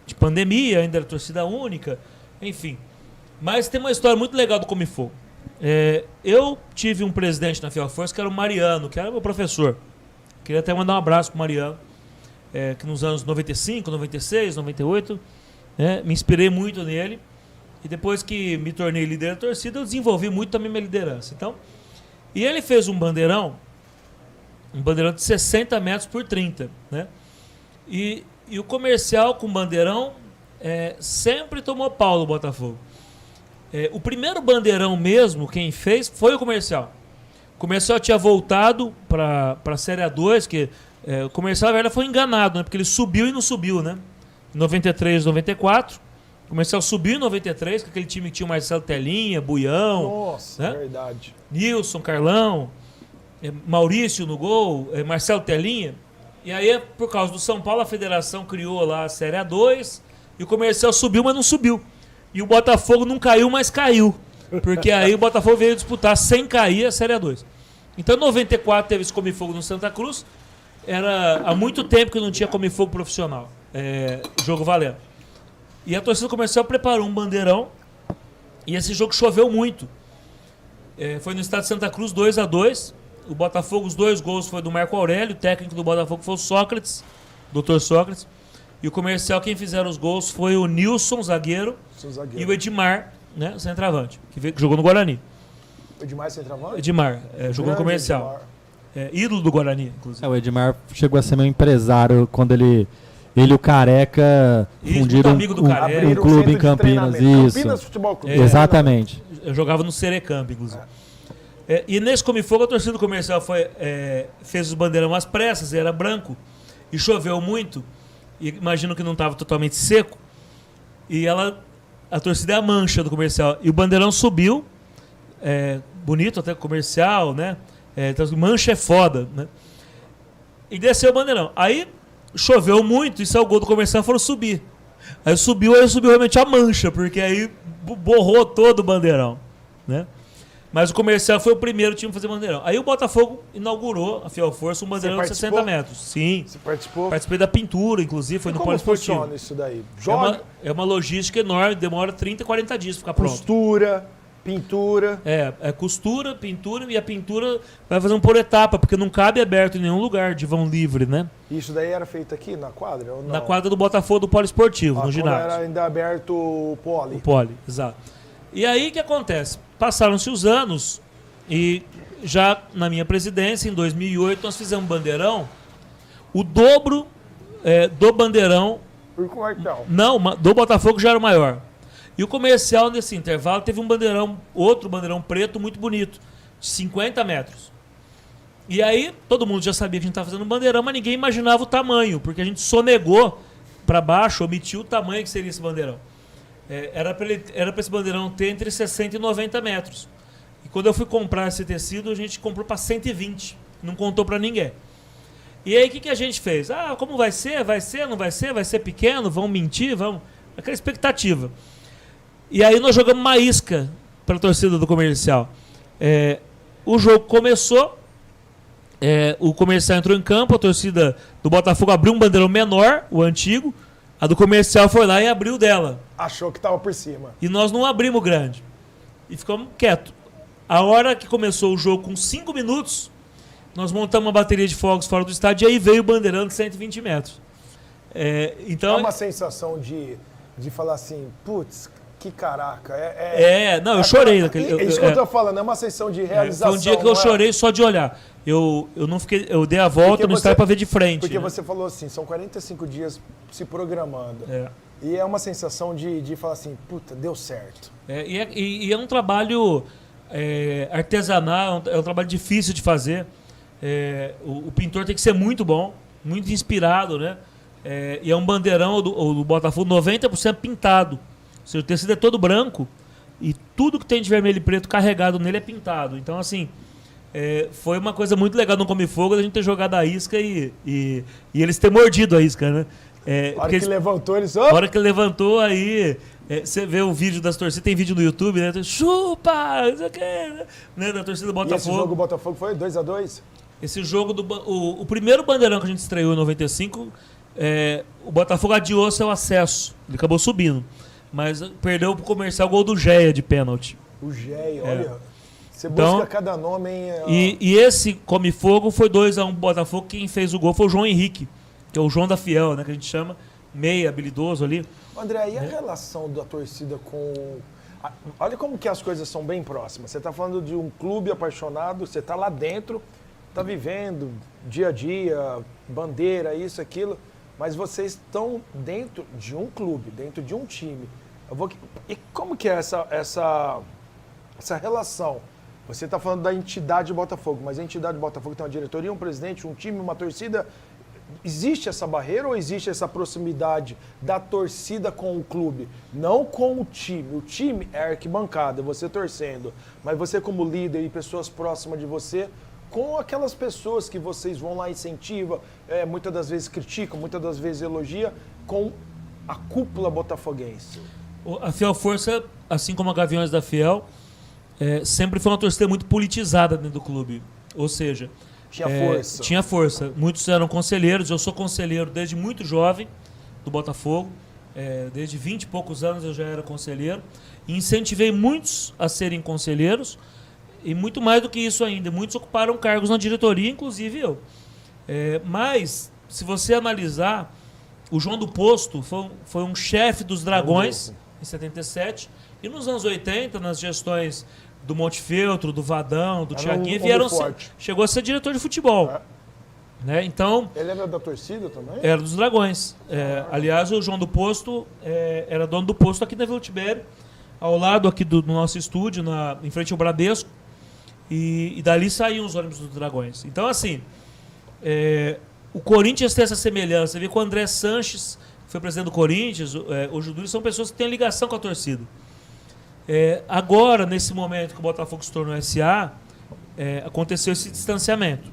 de pandemia, ainda era torcida única, enfim. Mas tem uma história muito legal do Come Fogo. Eu tive um presidente na Fiel Força que era o Mariano, que era meu professor. Queria até mandar um abraço pro Mariano, que nos anos 95, 96, 98... me inspirei muito nele e depois que me tornei líder da torcida eu desenvolvi muito também minha liderança. Então, e ele fez um bandeirão de 60 metros por 30, né? E o comercial com bandeirão sempre tomou pau no Botafogo. O primeiro bandeirão mesmo, quem fez, foi o comercial. O comercial tinha voltado para a Série A2, que o comercial na verdade foi enganado, né? Porque ele subiu e não subiu, né? Em 93, 94. O comercial subiu em 93, com aquele time que tinha o Marcelo Telinha, Buião. Nossa, né? verdade. Nilson, Carlão, Maurício no gol, Marcelo Telinha. E aí, por causa do São Paulo, a federação criou lá a Série A2 e o comercial subiu, mas não subiu. E o Botafogo não caiu, mas caiu. Porque aí o Botafogo veio disputar sem cair a Série A2. Então, em 94 teve esse Come Fogo no Santa Cruz. Era há muito tempo que não tinha Come Fogo profissional. Jogo valendo. E a torcida comercial preparou um bandeirão e esse jogo choveu muito. Foi no estado de Santa Cruz, 2-2. O Botafogo, os 2 gols foi do Marco Aurélio, o técnico do Botafogo foi o Sócrates, Dr. Sócrates. E o comercial, quem fizeram os gols foi o Nilson, zagueiro, e o Edmar, né, centroavante, que jogou no Guarani. O Edmar centroavante? Edmar, jogou no comercial. Ídolo do Guarani, inclusive. O Edmar chegou a ser meu empresário quando ele e o Careca fundiram um clube em Campinas. Isso. Campinas Futebol Clube. Exatamente. Eu jogava no Serecamp, inclusive. E nesse Come Fogo, a torcida do comercial fez os bandeirão às pressas, era branco, e choveu muito, e imagino que não estava totalmente seco, e a torcida é a mancha do comercial. E o bandeirão subiu, bonito até comercial, né? Então, mancha é foda, né? E desceu o bandeirão. Aí choveu muito e saiu o gol do comercial e foram subir. Aí subiu realmente a mancha, porque aí borrou todo o bandeirão, né? Mas o comercial foi o primeiro time a fazer bandeirão. Aí o Botafogo inaugurou, a Fiel Força, um bandeirão de 60 metros. Sim. Você participou? Participei da pintura, inclusive, foi no Poliesportivo. Como funciona isso daí? Joga? É uma logística enorme, demora 30, 40 dias para ficar pronto. Costura, pintura. Costura, pintura, e a pintura vai fazer por etapa, porque não cabe aberto em nenhum lugar de vão livre, né? Isso daí era feito aqui na quadra ou não? Na quadra do Botafogo do Poliesportivo, no ginásio. Era ainda aberto o poli. O poli, exato. E aí o que acontece? Passaram-se os anos e já na minha presidência, em 2008, nós fizemos um bandeirão, o dobro do bandeirão. Por quartal. Não, do Botafogo já era o maior. E o comercial, nesse intervalo, teve um bandeirão, outro bandeirão preto muito bonito, de 50 metros. E aí, todo mundo já sabia que a gente estava fazendo um bandeirão, mas ninguém imaginava o tamanho, porque a gente sonegou para baixo, omitiu o tamanho que seria esse bandeirão. Era para esse bandeirão ter entre 60 e 90 metros. E quando eu fui comprar esse tecido, a gente comprou para 120. Não contou para ninguém. E aí, o que a gente fez? Como vai ser? Vai ser? Não vai ser? Vai ser pequeno? Vão mentir? Vão... Aquela expectativa. E aí nós jogamos uma isca para a torcida do comercial. O jogo começou, o comercial entrou em campo, a torcida do Botafogo abriu um bandeirão menor, o antigo, a do comercial foi lá e abriu dela. Achou que estava por cima. E nós não abrimos grande. E ficamos quietos. A hora que começou o jogo, com 5 minutos, nós montamos uma bateria de fogos fora do estádio e aí veio o bandeirão de 120 metros. Então, é uma sensação de falar assim, putz, que caraca. Não, eu chorei. Isso que eu tô falando, é uma sensação de realização. Foi um dia que eu chorei só de olhar. Eu não fiquei, eu dei a volta no estádio para ver de frente. Porque né? você falou assim, são 45 dias se programando. É. E é uma sensação de falar assim, puta, deu certo. E é um trabalho artesanal, é um trabalho difícil de fazer. O pintor tem que ser muito bom, muito inspirado, né? E é um bandeirão do Botafogo 90% pintado. Ou seja, o tecido é todo branco e tudo que tem de vermelho e preto carregado nele é pintado. Então, assim, foi uma coisa muito legal no Come Fogo a gente ter jogado a isca e eles terem mordido a isca, né? A hora que levantou, eles... A hora que levantou, aí... você vê o vídeo das torcidas, tem vídeo no YouTube, né? Chupa! Isso aqui, né? Da torcida do Botafogo. E esse jogo do Botafogo foi 2-2? Esse jogo, o primeiro bandeirão que a gente estreou em 95, o Botafogo adiou seu acesso. Ele acabou subindo. Mas perdeu pro Comercial o gol do Géia de pênalti. O Géia, olha... Você Então, busca cada nome, hein? E esse Come Fogo foi 2-1 pro Botafogo. Quem fez o gol foi o João Henrique, que é o João da Fiel, né? Que a gente chama, meia, habilidoso ali. André, e a relação da torcida com... Olha como que as coisas são bem próximas. Você está falando de um clube apaixonado, você está lá dentro, está vivendo dia a dia, bandeira, isso, aquilo, mas vocês estão dentro de um clube, dentro de um time. E como que é essa relação? Você está falando da entidade Botafogo, mas a entidade Botafogo tem uma diretoria, um presidente, um time, uma torcida. Existe essa barreira ou existe essa proximidade da torcida com o clube? Não com o time. O time é arquibancada, você torcendo. Mas você como líder e pessoas próximas de você, com aquelas pessoas que vocês vão lá e incentivam, muitas das vezes criticam, muitas das vezes elogiam, com a cúpula botafoguense. A Fiel Força, assim como a Gaviões da Fiel, sempre foi uma torcida muito politizada dentro do clube. Ou seja... Tinha força. Tinha força. Muitos eram conselheiros. Eu sou conselheiro desde muito jovem do Botafogo. Desde 20 e poucos anos eu já era conselheiro. E incentivei muitos a serem conselheiros. E muito mais do que isso ainda. Muitos ocuparam cargos na diretoria, inclusive eu. Mas, se você analisar, o João do Posto foi um chefe dos Dragões em 77. E nos anos 80, nas gestões... do Montefeltro, do Vadão, do Thiaguinho, chegou a ser diretor de futebol. Né? Então, ele era da torcida também? Era dos Dragões. Aliás, o João do Posto era dono do posto aqui na Vila Tibério, ao lado aqui do nosso estúdio, em frente ao Bradesco, e dali saíam os ônibus dos Dragões. Então, assim, o Corinthians tem essa semelhança. Você vê que o André Sanches, que foi presidente do Corinthians, o Judúlio, são pessoas que têm ligação com a torcida. Agora, nesse momento que o Botafogo se tornou SA, aconteceu esse distanciamento.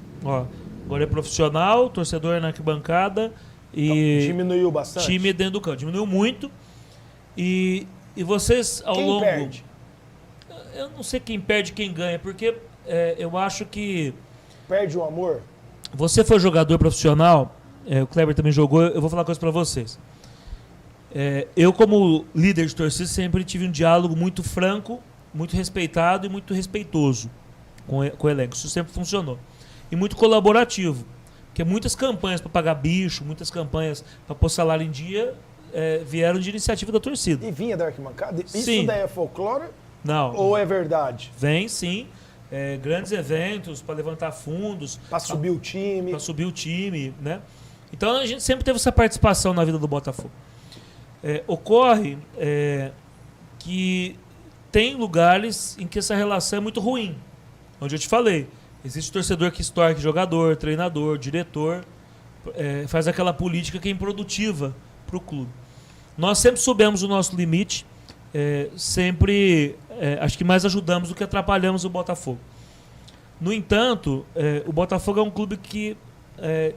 Agora é profissional, torcedor na arquibancada e... Diminuiu bastante? Time dentro do campo. Diminuiu muito. E vocês, ao longo... Quem perde? Eu não sei quem perde e quem ganha, porque eu acho que... Perde o amor? Você foi jogador profissional, o Kleber também jogou, eu vou falar uma coisa pra vocês. Eu, como líder de torcida, sempre tive um diálogo muito franco, muito respeitado e muito respeitoso com o elenco. Isso sempre funcionou. E muito colaborativo. Porque muitas campanhas para pagar bicho, muitas campanhas para pôr salário em dia, vieram de iniciativa da torcida. E vinha da arquibancada? Isso Sim. daí é folclore? Não. Ou é verdade? Vem, sim. Grandes eventos para levantar fundos. Para subir o time. Para subir o time, né? Então a gente sempre teve essa participação na vida do Botafogo. Ocorre que tem lugares em que essa relação é muito ruim. Onde eu te falei, existe torcedor que estorque jogador, treinador, diretor, faz aquela política que é improdutiva para o clube. Nós sempre soubemos o nosso limite, sempre acho que mais ajudamos do que atrapalhamos o Botafogo. No entanto, o Botafogo é um clube que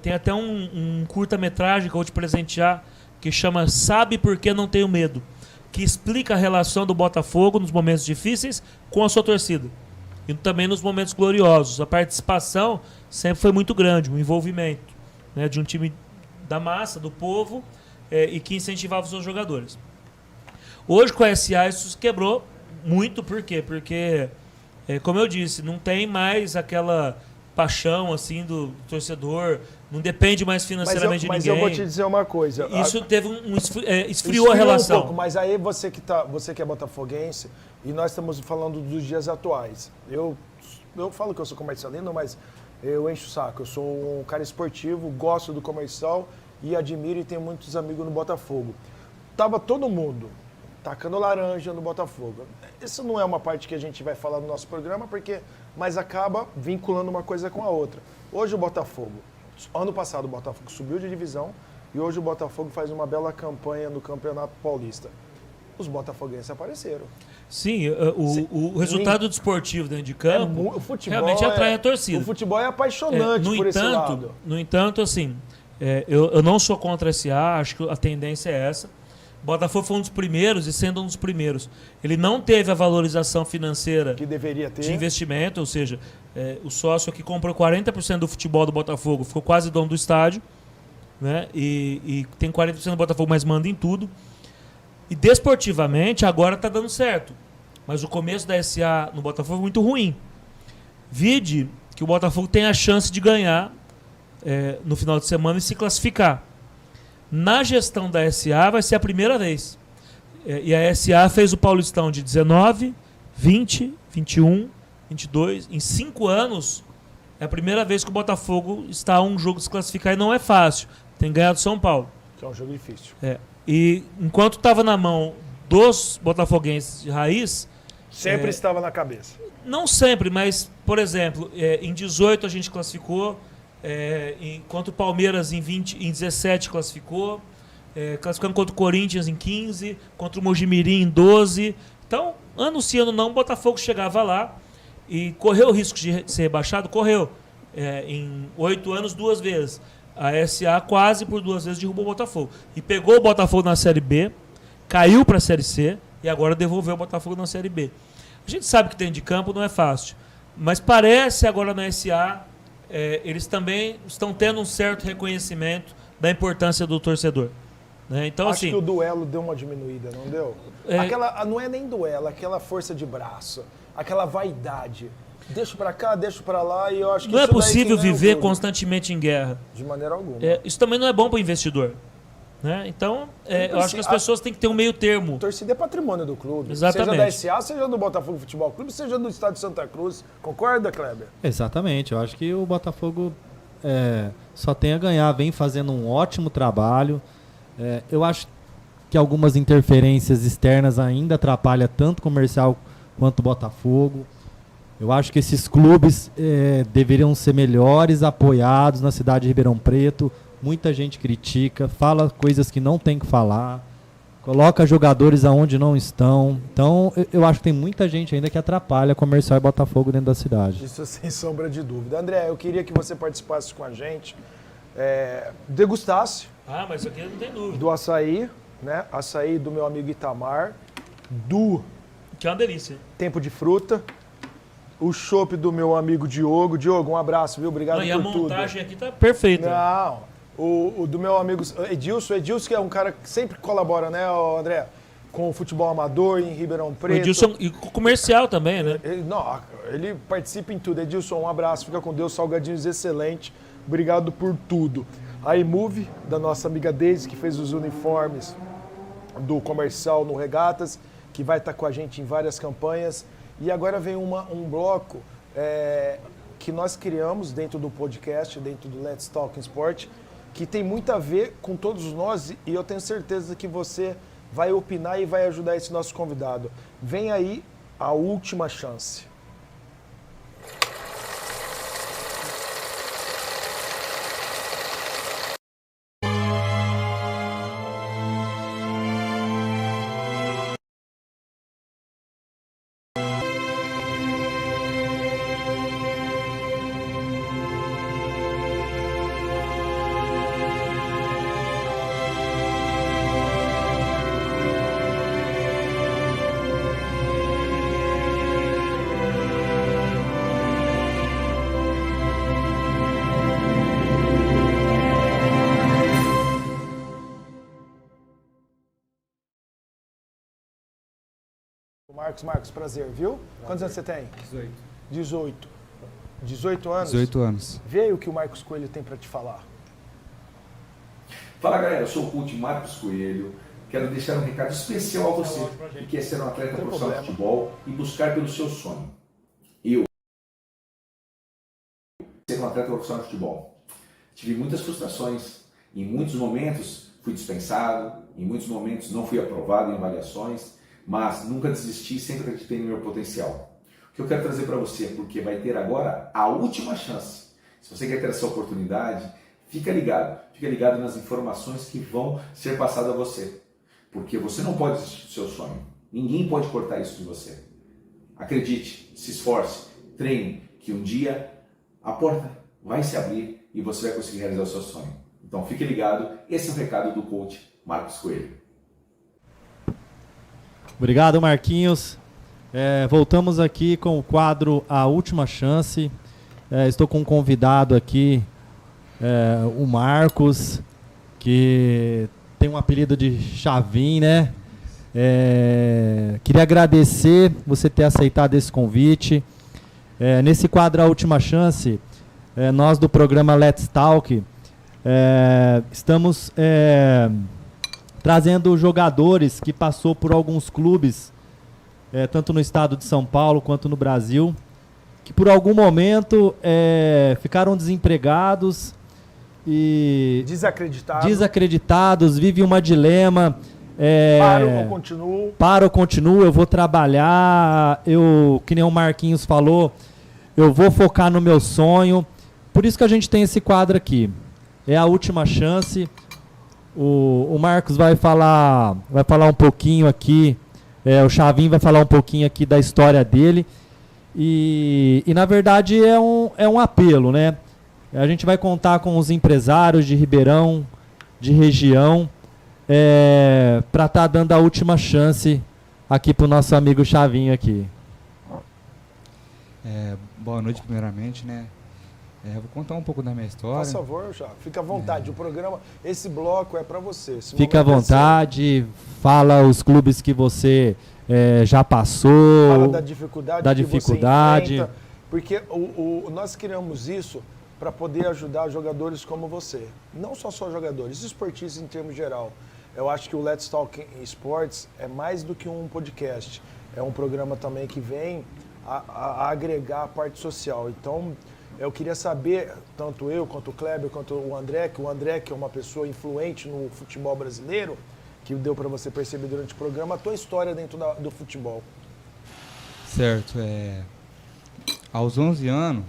tem até um curta-metragem que eu vou te presentear, que chama Sabe Por Que Não Tenho Medo, que explica a relação do Botafogo nos momentos difíceis com a sua torcida. E também nos momentos gloriosos. A participação sempre foi muito grande, o envolvimento, né, de um time da massa, do povo, e que incentivava os seus jogadores. Hoje, com a SA, isso se quebrou muito. Por quê? Porque, como eu disse, não tem mais aquela paixão assim do torcedor, não depende mais financeiramente de mas ninguém. eu vou te dizer uma coisa. Isso teve esfriou a relação. Um pouco, mas aí você que é botafoguense, e nós estamos falando dos dias atuais. Eu falo que eu sou comercialino, mas eu encho o saco. Eu sou um cara esportivo, gosto do comercial e admiro e tenho muitos amigos no Botafogo. Tava todo mundo tacando laranja no Botafogo. Isso não é uma parte que a gente vai falar no nosso programa, mas acaba vinculando uma coisa com a outra. Hoje o Botafogo, ano passado o Botafogo subiu de divisão e hoje o Botafogo faz uma bela campanha no Campeonato Paulista. Os botafoguenses apareceram. Sim, o resultado desportivo dentro de campo o futebol realmente atrai a torcida. O futebol é apaixonante por esse lado. No entanto, assim, eu não sou contra a SA, acho que a tendência é essa. O Botafogo foi um dos primeiros, e sendo um dos primeiros, ele não teve a valorização financeira que deveria ter de investimento, ou seja, o sócio que comprou 40% do futebol do Botafogo ficou quase dono do estádio, né? E tem 40% do Botafogo, mas manda em tudo. E desportivamente agora está dando certo, mas o começo da SA no Botafogo é muito ruim. Vide que o Botafogo tem a chance de ganhar no final de semana e se classificar. Na gestão da SA vai ser a primeira vez. E a SA fez o Paulistão de 19, 20, 21, 22. Em 5 anos, é a primeira vez que o Botafogo está a um jogo de se classificar e não é fácil. Tem ganhado São Paulo. Que é um jogo difícil. E enquanto estava na mão dos botafoguenses de raiz... Sempre estava na cabeça. Não sempre, mas, por exemplo, em 18 a gente classificou... enquanto o Palmeiras em 17 classificou, classificando contra o Corinthians em 15, contra o Mojimirim em 12. Então, ano sim, ano não, o Botafogo chegava lá e correu o risco de ser rebaixado, correu. Em 8 anos, 2 vezes. A SA quase por 2 vezes derrubou o Botafogo. E pegou o Botafogo na Série B, caiu para a Série C e agora devolveu o Botafogo na Série B. A gente sabe que dentro de campo não é fácil, mas parece agora na SA... eles também estão tendo um certo reconhecimento da importância do torcedor. Né? Então, acho assim, que o duelo deu uma diminuída, não deu? Não é nem duelo, aquela força de braço, aquela vaidade. Deixa pra cá, deixa pra lá e eu acho que não isso é possível daí viver constantemente em guerra. De maneira alguma. Isso também não é bom para o investidor. Né? Então, eu acho que as pessoas têm que ter um meio termo. Torcida é patrimônio do clube. Exatamente. Seja da SA, seja do Botafogo Futebol Clube, seja do Estado de Santa Cruz. Concorda, Kleber? Exatamente. Eu acho que o Botafogo só tem a ganhar. Vem fazendo um ótimo trabalho. Eu acho que algumas interferências externas ainda atrapalham tanto o Comercial quanto o Botafogo. Eu acho que esses clubes deveriam ser melhores apoiados na cidade de Ribeirão Preto. Muita gente critica, fala coisas que não tem que falar, coloca jogadores aonde não estão. Então, eu acho que tem muita gente ainda que atrapalha Comercial e Botafogo dentro da cidade. Isso sem sombra de dúvida. André, eu queria que você participasse com a gente, degustasse. Mas isso aqui não tem dúvida. Do açaí, né? Açaí do meu amigo Itamar, que é uma delícia. Tempo de Fruta, o chopp do meu amigo Diogo. Diogo, um abraço, viu? Obrigado por tudo. E a montagem aqui tá perfeita. Não, o do meu amigo Edilson, que é um cara que sempre colabora, né, André? Com o futebol amador em Ribeirão Preto. O Edilson, e com o comercial também, né? Ele participa em tudo. Edilson, um abraço, fica com Deus, salgadinhos excelente. Obrigado por tudo. A iMove, da nossa amiga Deise, que fez os uniformes do Comercial no Regatas, que vai estar com a gente em várias campanhas. E agora vem um bloco que nós criamos dentro do podcast, dentro do Let's Talk Sport, que tem muito a ver com todos nós e eu tenho certeza que você vai opinar e vai ajudar esse nosso convidado. Vem aí a última chance. Marcos, prazer, viu? Prazer. Quantos anos você tem? 18. 18. 18 anos? 18 anos. Vê aí o que o Marcos Coelho tem para te falar. Fala galera, eu sou o coach Marcos Coelho. Quero deixar um recado especial a você que quer ser um atleta profissional de futebol e buscar pelo seu sonho. Eu, ser um atleta profissional de futebol, tive muitas frustrações. Em muitos momentos fui dispensado, em muitos momentos não fui aprovado em avaliações, mas nunca desisti, sempre acreditei no meu potencial. O que eu quero trazer para você, porque vai ter agora a última chance. Se você quer ter essa oportunidade, fica ligado nas informações que vão ser passadas a você. Porque você não pode desistir do seu sonho. Ninguém pode cortar isso de você. Acredite, se esforce, treine, que um dia a porta vai se abrir e você vai conseguir realizar o seu sonho. Então fique ligado, esse é o recado do coach Marcos Coelho. Obrigado, Marquinhos. Voltamos aqui com o quadro A Última Chance. Estou com um convidado aqui, o Marcos, que tem um apelido de Chavim, né? Queria agradecer você ter aceitado esse convite. Nesse quadro A Última Chance, nós do programa Let's Talk estamos trazendo jogadores que passou por alguns clubes, tanto no estado de São Paulo quanto no Brasil, que por algum momento ficaram desempregados e desacreditados, vivem uma dilema. Paro ou continuo, eu vou trabalhar, que nem o Marquinhos falou, eu vou focar no meu sonho. Por isso que a gente tem esse quadro aqui. É a última chance. O Marcos vai falar um pouquinho aqui, o Chavim vai falar um pouquinho aqui da história dele. E na verdade é um apelo, né? A gente vai contar com os empresários de Ribeirão, de região, para estar dando a última chance aqui para o nosso amigo Chavinho aqui. Boa noite, primeiramente, né? Vou contar um pouco da minha história. Por favor, já. Fica à vontade. O programa, esse bloco é para você. Fica à vontade. Fala os clubes que você já passou. Fala da dificuldade. Você enfrenta, porque nós criamos isso para poder ajudar jogadores como você. Não só jogadores, esportistas em termos geral. Eu acho que o Let's Talk Sports é mais do que um podcast. É um programa também que vem a agregar a parte social. Então, eu queria saber, tanto eu, quanto o Kleber, quanto o André, que é uma pessoa influente no futebol brasileiro, que deu para você perceber durante o programa, a tua história dentro do futebol. Certo. Aos 11 anos,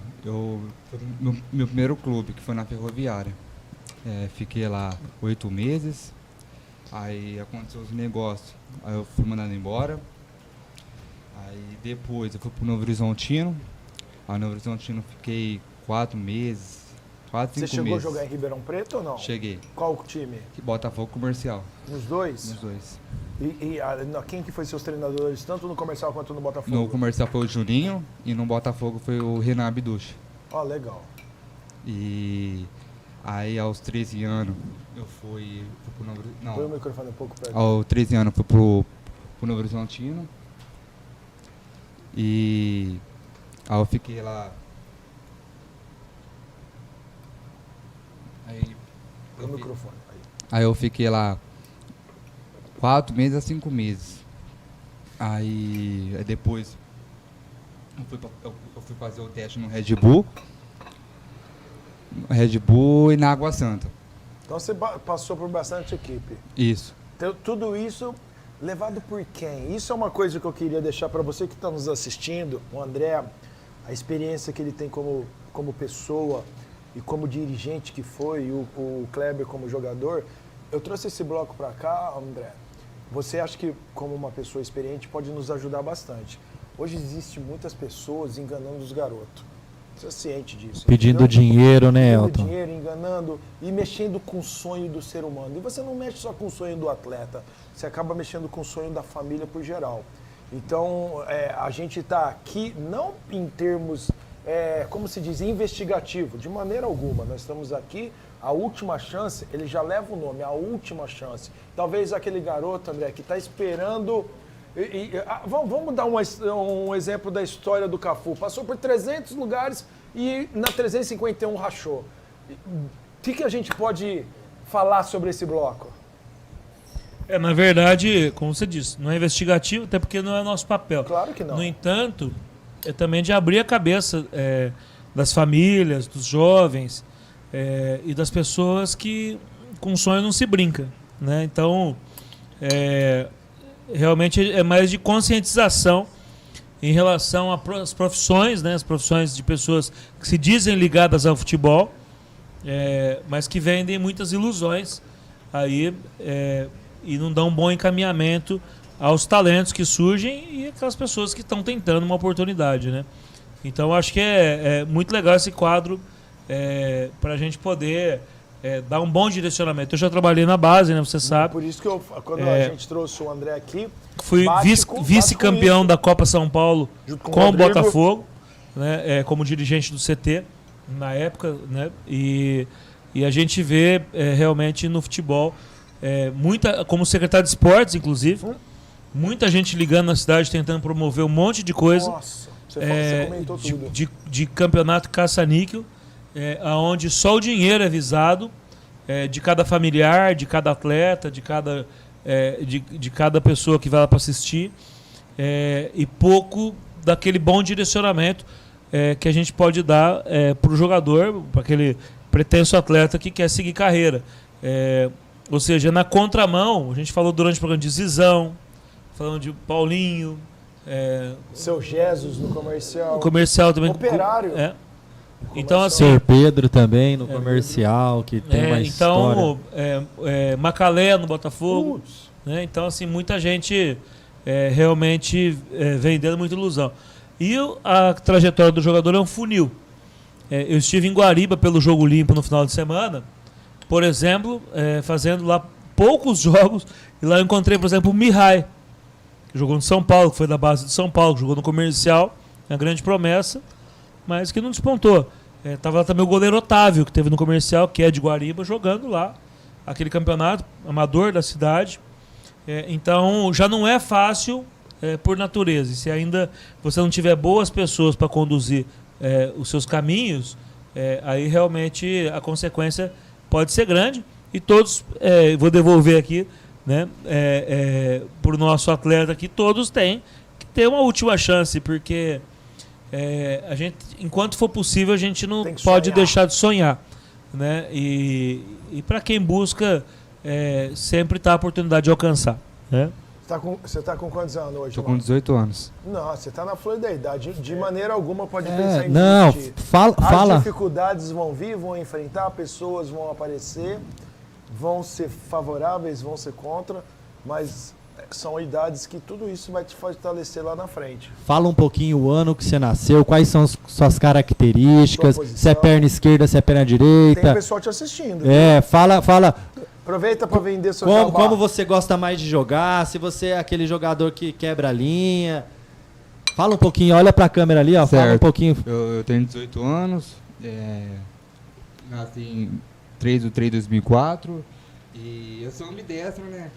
meu primeiro clube, que foi na Ferroviária. Fiquei lá 8 meses, aí aconteceu os negócios, aí eu fui mandado embora. Aí depois eu fui pro Novo Horizontino. Aí no Novo Horizontino fiquei 4 meses, 4, 5 meses. Você chegou a jogar em Ribeirão Preto ou não? Cheguei. Qual time? Botafogo Comercial. Nos dois? Nos dois. E quem que foi seus treinadores, tanto no Comercial quanto no Botafogo? No Comercial foi o Juninho e no Botafogo foi o Renan Abduch. Legal. E aí aos 13 anos eu fui pro Novo Horizontino. Não. Põe o microfone um pouco perto. Aos 13 anos eu fui pro Novo Horizontino. E aí eu fiquei lá. Põe o microfone. Aí eu fiquei lá 4 meses a 5 meses. Aí depois eu fui fazer o teste no Red Bull e na Água Santa. Então você passou por bastante equipe. Isso. Então, tudo isso levado por quem? Isso é uma coisa que eu queria deixar para você que está nos assistindo, o André, a experiência que ele tem como pessoa e como dirigente que foi, e o Kleber como jogador. Eu trouxe esse bloco para cá, André. Você acha que, como uma pessoa experiente, pode nos ajudar bastante. Hoje existem muitas pessoas enganando os garotos. Você é ciente disso. Pedindo dinheiro, né, Elton? Pedindo dinheiro, enganando e mexendo com o sonho do ser humano. E você não mexe só com o sonho do atleta, você acaba mexendo com o sonho da família por geral. Então, a gente está aqui não em termos, como se diz, investigativo, de maneira alguma. Nós estamos aqui, a última chance, ele já leva o nome, a última chance. Talvez aquele garoto, André, que está esperando... vamos dar um exemplo da história do Cafu. Passou por 300 lugares e na 351 rachou. O que a gente pode falar sobre esse bloco? Na verdade, como você disse, não é investigativo, até porque não é nosso papel. Claro que não. No entanto, é também de abrir a cabeça das famílias, dos jovens e das pessoas que com sonho não se brinca, né? Então, realmente é mais de conscientização em relação às profissões, né? As profissões de pessoas que se dizem ligadas ao futebol, mas que vendem muitas ilusões aí e não dão um bom encaminhamento aos talentos que surgem e aquelas pessoas que estão tentando uma oportunidade, né? Então acho que é muito legal esse quadro para a gente poder dar um bom direcionamento. Eu já trabalhei na base, né? Você sabe. Por isso que quando a gente trouxe o André aqui, fui vice-campeão da Copa São Paulo com o Botafogo, né? Como dirigente do CT na época, né? E a gente vê realmente no futebol como secretário de esportes, inclusive, muita gente ligando na cidade tentando promover um monte de coisa. Nossa, você comentou tudo. De campeonato caça-níquel, onde só o dinheiro é visado, de cada familiar, de cada atleta, de cada pessoa que vai lá para assistir, e pouco daquele bom direcionamento que a gente pode dar para o jogador, para aquele pretenso atleta que quer seguir carreira. Ou seja, na contramão, a gente falou durante o programa de Zizão, falando de Paulinho. Seu Jesus no comercial. O comercial também. Operário. Então, assim. Ser Pedro também no comercial, que tem uma então, história. Macalé no Botafogo. Né? Então, assim, muita gente realmente vendendo muita ilusão. E a trajetória do jogador é um funil. Eu estive em Guariba pelo Jogo Limpo no final de semana, por exemplo, fazendo lá poucos jogos, e lá eu encontrei, por exemplo, o Mihai, que jogou no São Paulo, que foi da base de São Paulo, que jogou no comercial, uma grande promessa, mas que não despontou. Tava lá também o goleiro Otávio, que teve no comercial, que é de Guariba, jogando lá aquele campeonato amador da cidade. Então já não é fácil por natureza. E se ainda você não tiver boas pessoas para conduzir os seus caminhos, aí realmente a consequência pode ser grande. E todos, vou devolver aqui, né, para o nosso atleta aqui, todos têm que ter uma última chance, porque a gente, enquanto for possível, a gente não pode deixar de sonhar, né? E para quem busca, sempre está a oportunidade de alcançar, né? Você está com quantos anos hoje? Estou com 18 anos. Não, você está na flor da idade. De maneira alguma pode pensar em não, desistir. fala. As dificuldades vão vir, vão enfrentar, pessoas vão aparecer, vão ser favoráveis, vão ser contra, mas são idades que tudo isso vai te fortalecer lá na frente. Fala um pouquinho o ano que você nasceu, quais são suas características, se é perna esquerda, se é perna direita. Tem pessoal te assistindo. Fala. Aproveita para vender seu jabá. Como você gosta mais de jogar, se você é aquele jogador que quebra a linha. Fala um pouquinho, olha para a câmera ali, ó, fala um pouquinho. Eu tenho 18 anos, nasci em 3 de 3 de 2004 e eu sou ambidestro, né?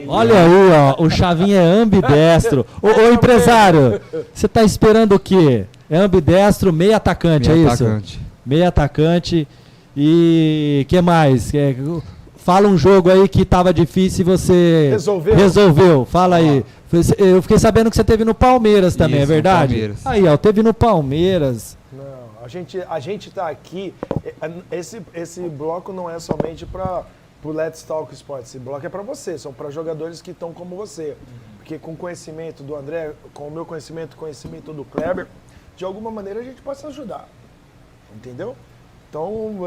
Olha aí, ó, o Chavinha é ambidestro. Ô empresário, você tá esperando o quê? É ambidestro, meio atacante, é isso? Meio atacante. E que mais? Fala um jogo aí que tava difícil e você resolveu. Fala aí. Eu fiquei sabendo que você teve no Palmeiras também, é verdade? Palmeiras. Aí, ó, teve no Palmeiras. Não, a gente tá aqui. Esse bloco não é somente para o Let's Talk Sports. Esse bloco é para você, são para jogadores que estão como você. Porque com o conhecimento do André, com o meu conhecimento do Kleber, de alguma maneira a gente pode se ajudar. Entendeu? Então,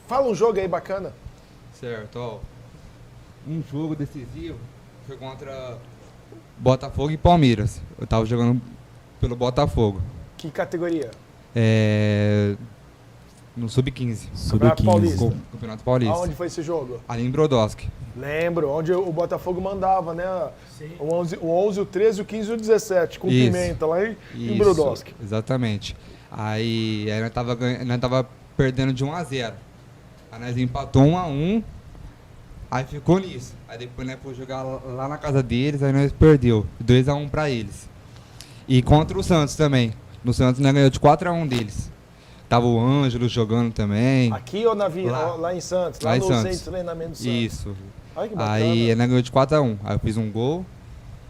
fala um jogo aí bacana. Certo, ó. Um jogo decisivo foi contra Botafogo e Palmeiras. Eu tava jogando pelo Botafogo. Que categoria? No Sub-15. Sub-15. Campeonato Paulista. Aonde foi esse jogo? Ali em Brodowski. Lembro, onde o Botafogo mandava, né? Sim. O 11, o 13, o 15 e o 17, com Pimenta, lá em Brodowski. Exatamente. Aí nós tava perdendo de 1-0. Aí nós empatou 1-1, aí ficou nisso. Aí depois nós fomos jogar lá na casa deles, aí nós perdeu 2-1 pra eles. E contra o Santos também. no Santos, nós ganhou de 4-1 deles. Tava o Ângelo jogando também. Aqui ou lá em Santos? Lá em no Santos. centro de treinamento do Santos. Isso. Ai, que bacana. Aí nós ganhou de 4-1. Aí eu fiz um gol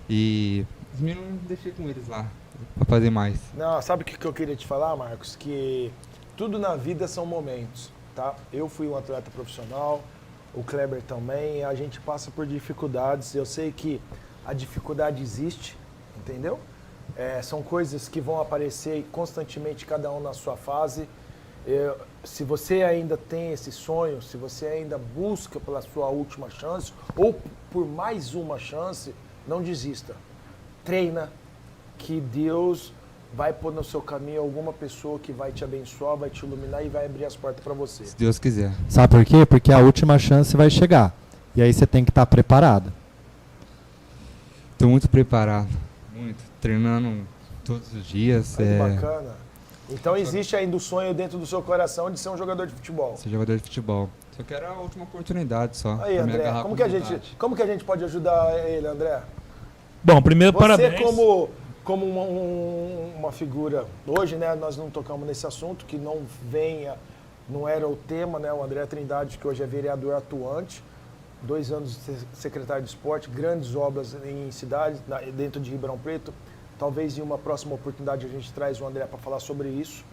e os meninos não deixei com eles lá pra fazer mais. Não, sabe o que eu queria te falar, Marcos? Que tudo na vida são momentos, tá? Eu fui um atleta profissional, o Kleber também, a gente passa por dificuldades. Eu sei que a dificuldade existe, entendeu? São coisas que vão aparecer constantemente, cada um na sua fase. Se você ainda tem esse sonho, se você ainda busca pela sua última chance ou por mais uma chance, não desista. Treina, que Deus vai pôr no seu caminho alguma pessoa que vai te abençoar, vai te iluminar e vai abrir as portas para você. Se Deus quiser. Sabe por quê? Porque a última chance vai chegar. E aí você tem que estar preparado. Tô muito preparado. Muito. Treinando todos os dias. Que bacana. Então existe ainda o sonho dentro do seu coração de ser um jogador de futebol. Ser jogador de futebol. Só quero a última oportunidade só. Aí, André, como que a gente pode ajudar ele, André? Bom, primeiro, Você parabéns. como uma figura, hoje, né, nós não tocamos nesse assunto, que não era o tema, né, o André Trindade, que hoje é vereador atuante, 2 anos de secretário de esporte, grandes obras em cidades, dentro de Ribeirão Preto. Talvez em uma próxima oportunidade a gente traz o André para falar sobre isso.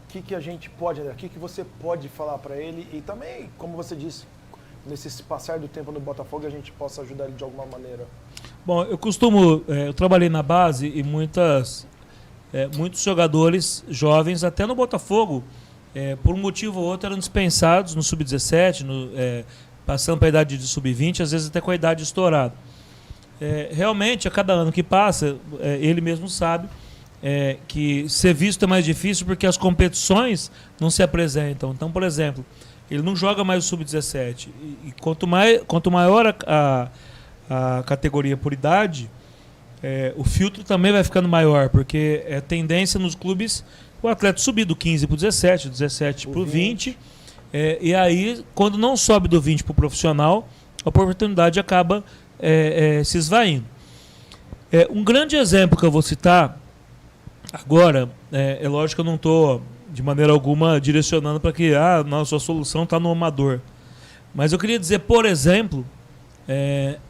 O que a gente pode, André? O que você pode falar para ele? E também, como você disse, nesse passar do tempo no Botafogo, a gente possa ajudar ele de alguma maneira. Bom, eu trabalhei na base e muitos jogadores jovens, até no Botafogo, por um motivo ou outro, eram dispensados no Sub-17, passando para a idade de Sub-20, às vezes até com a idade estourada. Realmente, a cada ano que passa, ele mesmo sabe que ser visto é mais difícil porque as competições não se apresentam. Então, por exemplo, ele não joga mais o Sub-17. E quanto maior a categoria por idade, o filtro também vai ficando maior, porque é tendência nos clubes o atleta subir do 15 para o 17, do 17 para o 20. E aí, quando não sobe do 20 para o profissional, a oportunidade acaba se esvaindo. Um grande exemplo que eu vou citar agora, é lógico que eu não estou de maneira alguma direcionando para que nossa solução está no amador. Mas eu queria dizer, por exemplo,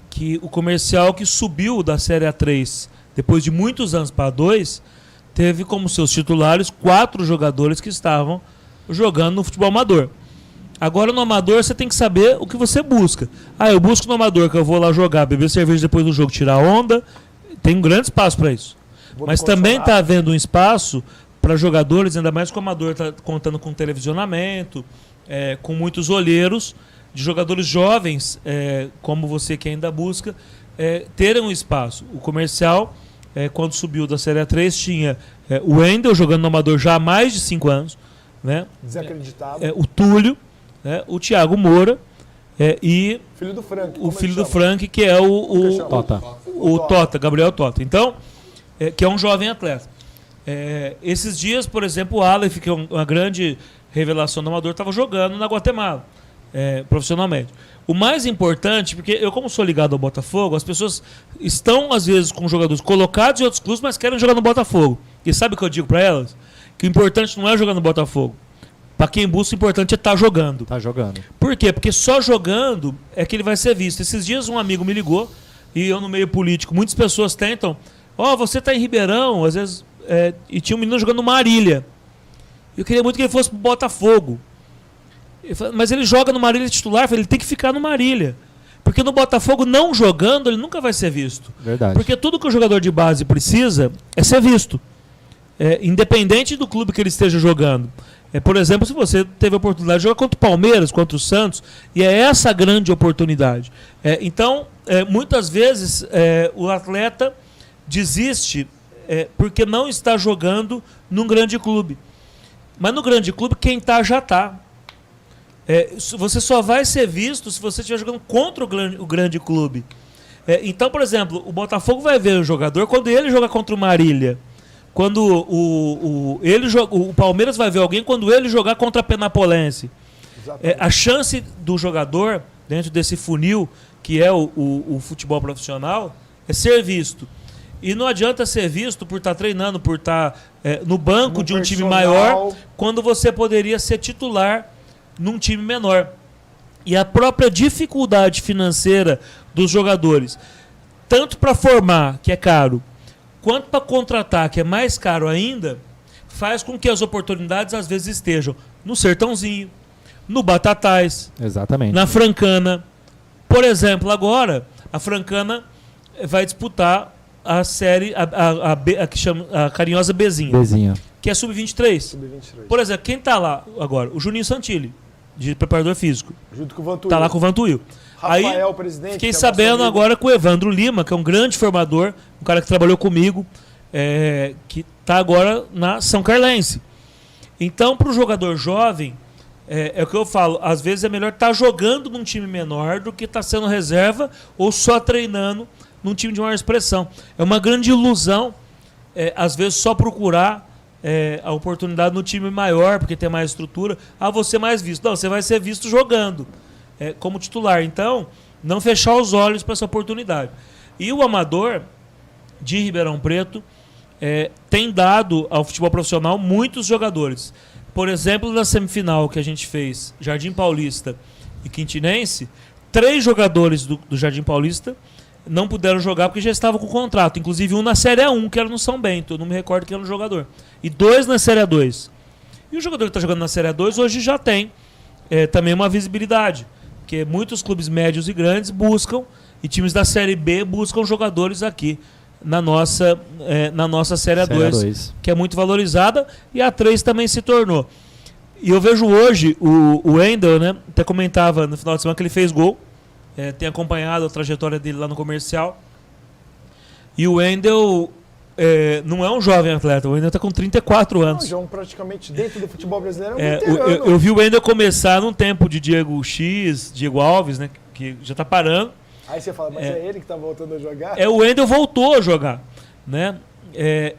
que o Comercial que subiu da Série A3 depois de muitos anos para A2, teve como seus titulares 4 jogadores que estavam jogando no futebol amador. Agora no amador você tem que saber o que você busca. Eu busco no amador que eu vou lá jogar, beber cerveja depois do jogo, tirar onda. Tem um grande espaço para isso. Mas também está havendo um espaço para jogadores, ainda mais que o amador está contando com televisionamento, com muitos olheiros, de jogadores jovens, como você que ainda busca, terem um espaço. O Comercial, quando subiu da Série A3, tinha o Wendel jogando no amador já há mais de 5 anos. Né? Desacreditado. O Túlio, o Thiago Moura e filho do Frank, o filho do Frank, que é o Tota, Gabriel Tota. Então, que é um jovem atleta. Esses dias, por exemplo, o Aleph, que é uma grande revelação do amador, estava jogando na Guatemala, profissionalmente. O mais importante, porque eu, como sou ligado ao Botafogo, as pessoas estão, às vezes, com jogadores colocados em outros clubes, mas querem jogar no Botafogo. E sabe o que eu digo para elas? Que o importante não é jogar no Botafogo. Para quem busca, o importante é estar jogando. Tá jogando. Por quê? Porque só jogando é que ele vai ser visto. Esses dias um amigo me ligou, e eu no meio político, muitas pessoas tentam, você está em Ribeirão, às vezes, e tinha um menino jogando no Marília. Eu queria muito que ele fosse pro Botafogo. Mas ele joga no Marília titular, ele tem que ficar no Marília. Porque no Botafogo, não jogando, ele nunca vai ser visto. Verdade. Porque tudo que o jogador de base precisa é ser visto. Independente do clube que ele esteja jogando. Por exemplo, se você teve a oportunidade de jogar contra o Palmeiras, contra o Santos, e é essa a grande oportunidade. Então, muitas vezes, o atleta desiste porque não está jogando num grande clube. Mas no grande clube, quem está, já está. Você só vai ser visto se você estiver jogando contra o grande clube. Então, por exemplo, o Botafogo vai ver o jogador quando ele joga contra o Marília. Quando o Palmeiras vai ver alguém quando ele jogar contra a Penapolense. A chance do jogador, dentro desse funil que é o futebol profissional, é ser visto. E não adianta ser visto por estar treinando, por estar no banco No de um time personal. maior, quando você poderia ser titular num time menor. E a própria dificuldade financeira dos jogadores, tanto para formar, que é caro, quanto para contratar, que é mais caro ainda, faz com que as oportunidades às vezes estejam no Sertãozinho, no Batatais, Exatamente. na Francana. Por exemplo, agora a Francana vai disputar a série, a que chama a carinhosa Bezinha, Bezinha. que é sub-23. Sub-23. Por exemplo, quem está lá agora? O Juninho Santilli, de preparador físico. Junto com o Vantuil. Está lá com o Vantuil. Rafael, Aí, presidente. fiquei que é sabendo nosso amigo. agora com o Evandro Lima, que é um grande formador, um cara que trabalhou comigo, que está agora na São Carlense. Então, para o jogador jovem, é o que eu falo, às vezes é melhor estar jogando num time menor do que estar sendo reserva ou só treinando num time de maior expressão. É uma grande ilusão, às vezes, só procurar a oportunidade no time maior, porque tem mais estrutura, você mais visto. Não, você vai ser visto jogando como titular. Então, não fechar os olhos para essa oportunidade. E o amador de Ribeirão Preto tem dado ao futebol profissional muitos jogadores. Por exemplo, na semifinal que a gente fez, Jardim Paulista e Quintinense, 3 jogadores do Jardim Paulista não puderam jogar porque já estavam com contrato. Inclusive um na Série A1, que era no São Bento. Eu não me recordo quem era o jogador. E 2 na Série A2. E o jogador que está jogando na Série A2 hoje já tem também uma visibilidade. Porque muitos clubes médios e grandes buscam, e times da Série B buscam jogadores aqui na nossa Série A2, que é muito valorizada, e a A3 também se tornou. E eu vejo hoje o Wendel, né, até comentava no final de semana que ele fez gol, tem acompanhado a trajetória dele lá no Comercial, e o Wendel não é um jovem atleta, o Wendel está com 34 anos. Não, já praticamente dentro do futebol brasileiro eu vi o Wendel começar num tempo de Diego Alves, né, que já está parando. Aí você fala, mas é ele que está voltando a jogar? O Wendel voltou a jogar, né?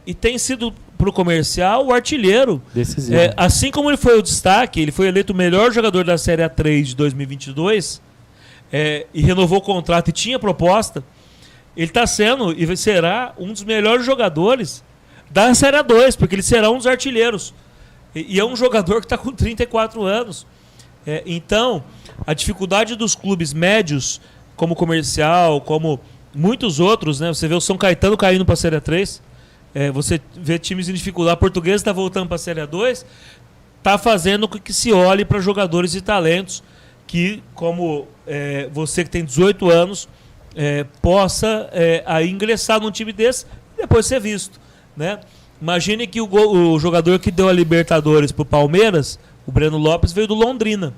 E tem sido pro Comercial o artilheiro. Decisivo. Assim como ele foi o destaque, ele foi eleito o melhor jogador da Série A3 de 2022 e renovou o contrato e tinha proposta. Ele está sendo e será um dos melhores jogadores da Série A2, porque ele será um dos artilheiros. E é um jogador que está com 34 anos. Então, a dificuldade dos clubes médios, como Comercial, como muitos outros, né? Você vê o São Caetano caindo para a Série A3, você vê times em dificuldade, a Portuguesa está voltando para a Série A2, está fazendo com que se olhe para jogadores e talentos que, como você que tem 18 anos, possa aí ingressar num time desse e depois ser visto, né? Imagine que o jogador que deu a Libertadores para o Palmeiras, o Breno Lopes, veio do Londrina.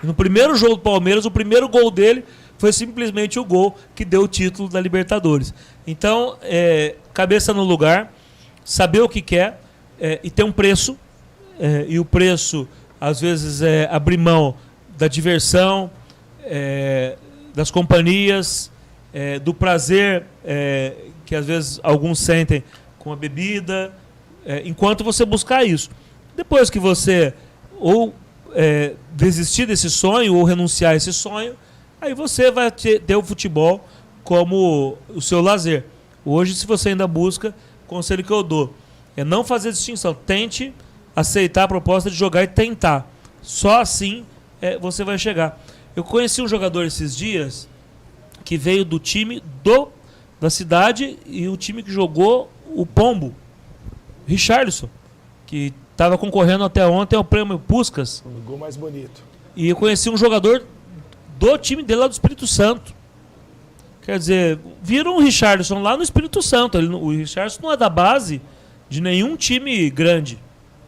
E no primeiro jogo do Palmeiras, o primeiro gol dele foi simplesmente o gol que deu o título da Libertadores. Então, cabeça no lugar, saber o que quer e ter um preço. E o preço, às vezes, é abrir mão da diversão, das companhias, do prazer que, às vezes, alguns sentem com a bebida, enquanto você buscar isso. Depois que você ou desistir desse sonho ou renunciar a esse sonho, aí você vai ter o futebol como o seu lazer. Hoje, se você ainda busca, o conselho que eu dou é não fazer distinção. Tente aceitar a proposta de jogar e tentar. Só assim você vai chegar. Eu conheci um jogador esses dias que veio do time da cidade e o time que jogou o Pombo, Richarlison, que estava concorrendo até ontem ao prêmio Puskás. O gol mais bonito. E eu conheci um jogador do time dele lá do Espírito Santo. Quer dizer, viram o Richarlison lá no Espírito Santo. O Richarlison não é da base de nenhum time grande,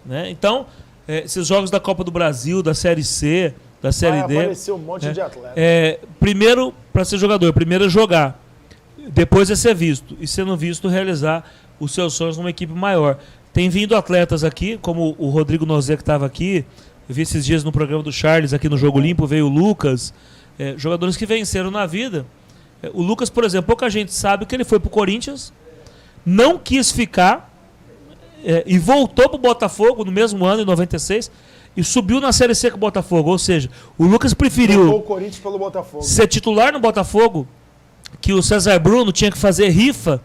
né? Então, esses jogos da Copa do Brasil, da Série C, da Série D... Apareceu um monte de atleta. Primeiro, para ser jogador, primeiro é jogar. Depois é ser visto. E sendo visto, realizar os seus sonhos numa equipe maior. Tem vindo atletas aqui, como o Rodrigo Nozé, que estava aqui. Eu vi esses dias no programa do Charles, aqui no Jogo Limpo, veio o Lucas. Jogadores que venceram na vida. O Lucas, por exemplo, pouca gente sabe que ele foi pro Corinthians, não quis ficar e voltou pro Botafogo no mesmo ano, em 96, e subiu na Série C com o Botafogo. Ou seja, o Lucas preferiu o Corinthians pelo Botafogo. ser titular no Botafogo, que o César Bruno tinha que fazer rifa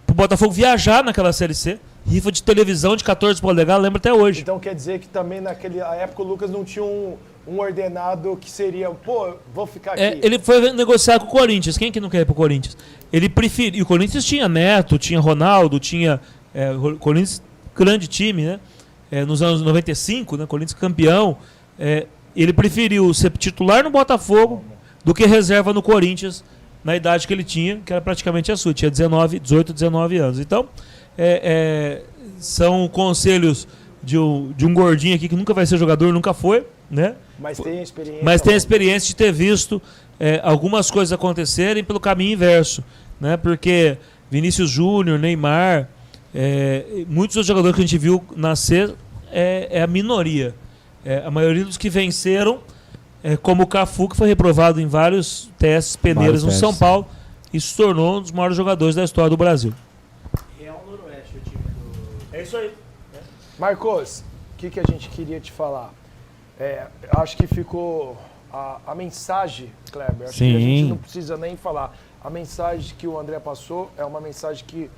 pro Botafogo viajar naquela Série C. Rifa de televisão de 14 polegadas, lembro até hoje. Então quer dizer que também naquela época o Lucas não tinha um ordenado que seria, pô, vou ficar aqui. Ele foi negociar com o Corinthians. Quem que não quer ir pro Corinthians? Ele preferia. E o Corinthians tinha Neto, tinha Ronaldo, tinha. O Corinthians, grande time, né? Nos anos 95, né? Corinthians campeão. Ele preferiu ser titular no Botafogo do que reserva no Corinthians na idade que ele tinha, que era praticamente a sua. Tinha 18, 19 anos. Então, são conselhos de um gordinho aqui que nunca vai ser jogador, nunca foi, né? Mas tem a experiência. Mas tem a experiência de ter visto algumas coisas acontecerem pelo caminho inverso, né? Porque Vinícius Júnior, Neymar, muitos dos jogadores que a gente viu nascer é a minoria. A maioria dos que venceram, como o Cafu, que foi reprovado em vários testes peneiras no São Paulo e se tornou um dos maiores jogadores da história do Brasil. Real Noroeste, o time do... É isso aí. Marcos, o que a gente queria te falar? Acho que ficou a mensagem, Kleber, acho que a gente não precisa nem falar. A mensagem que o André passou é uma mensagem que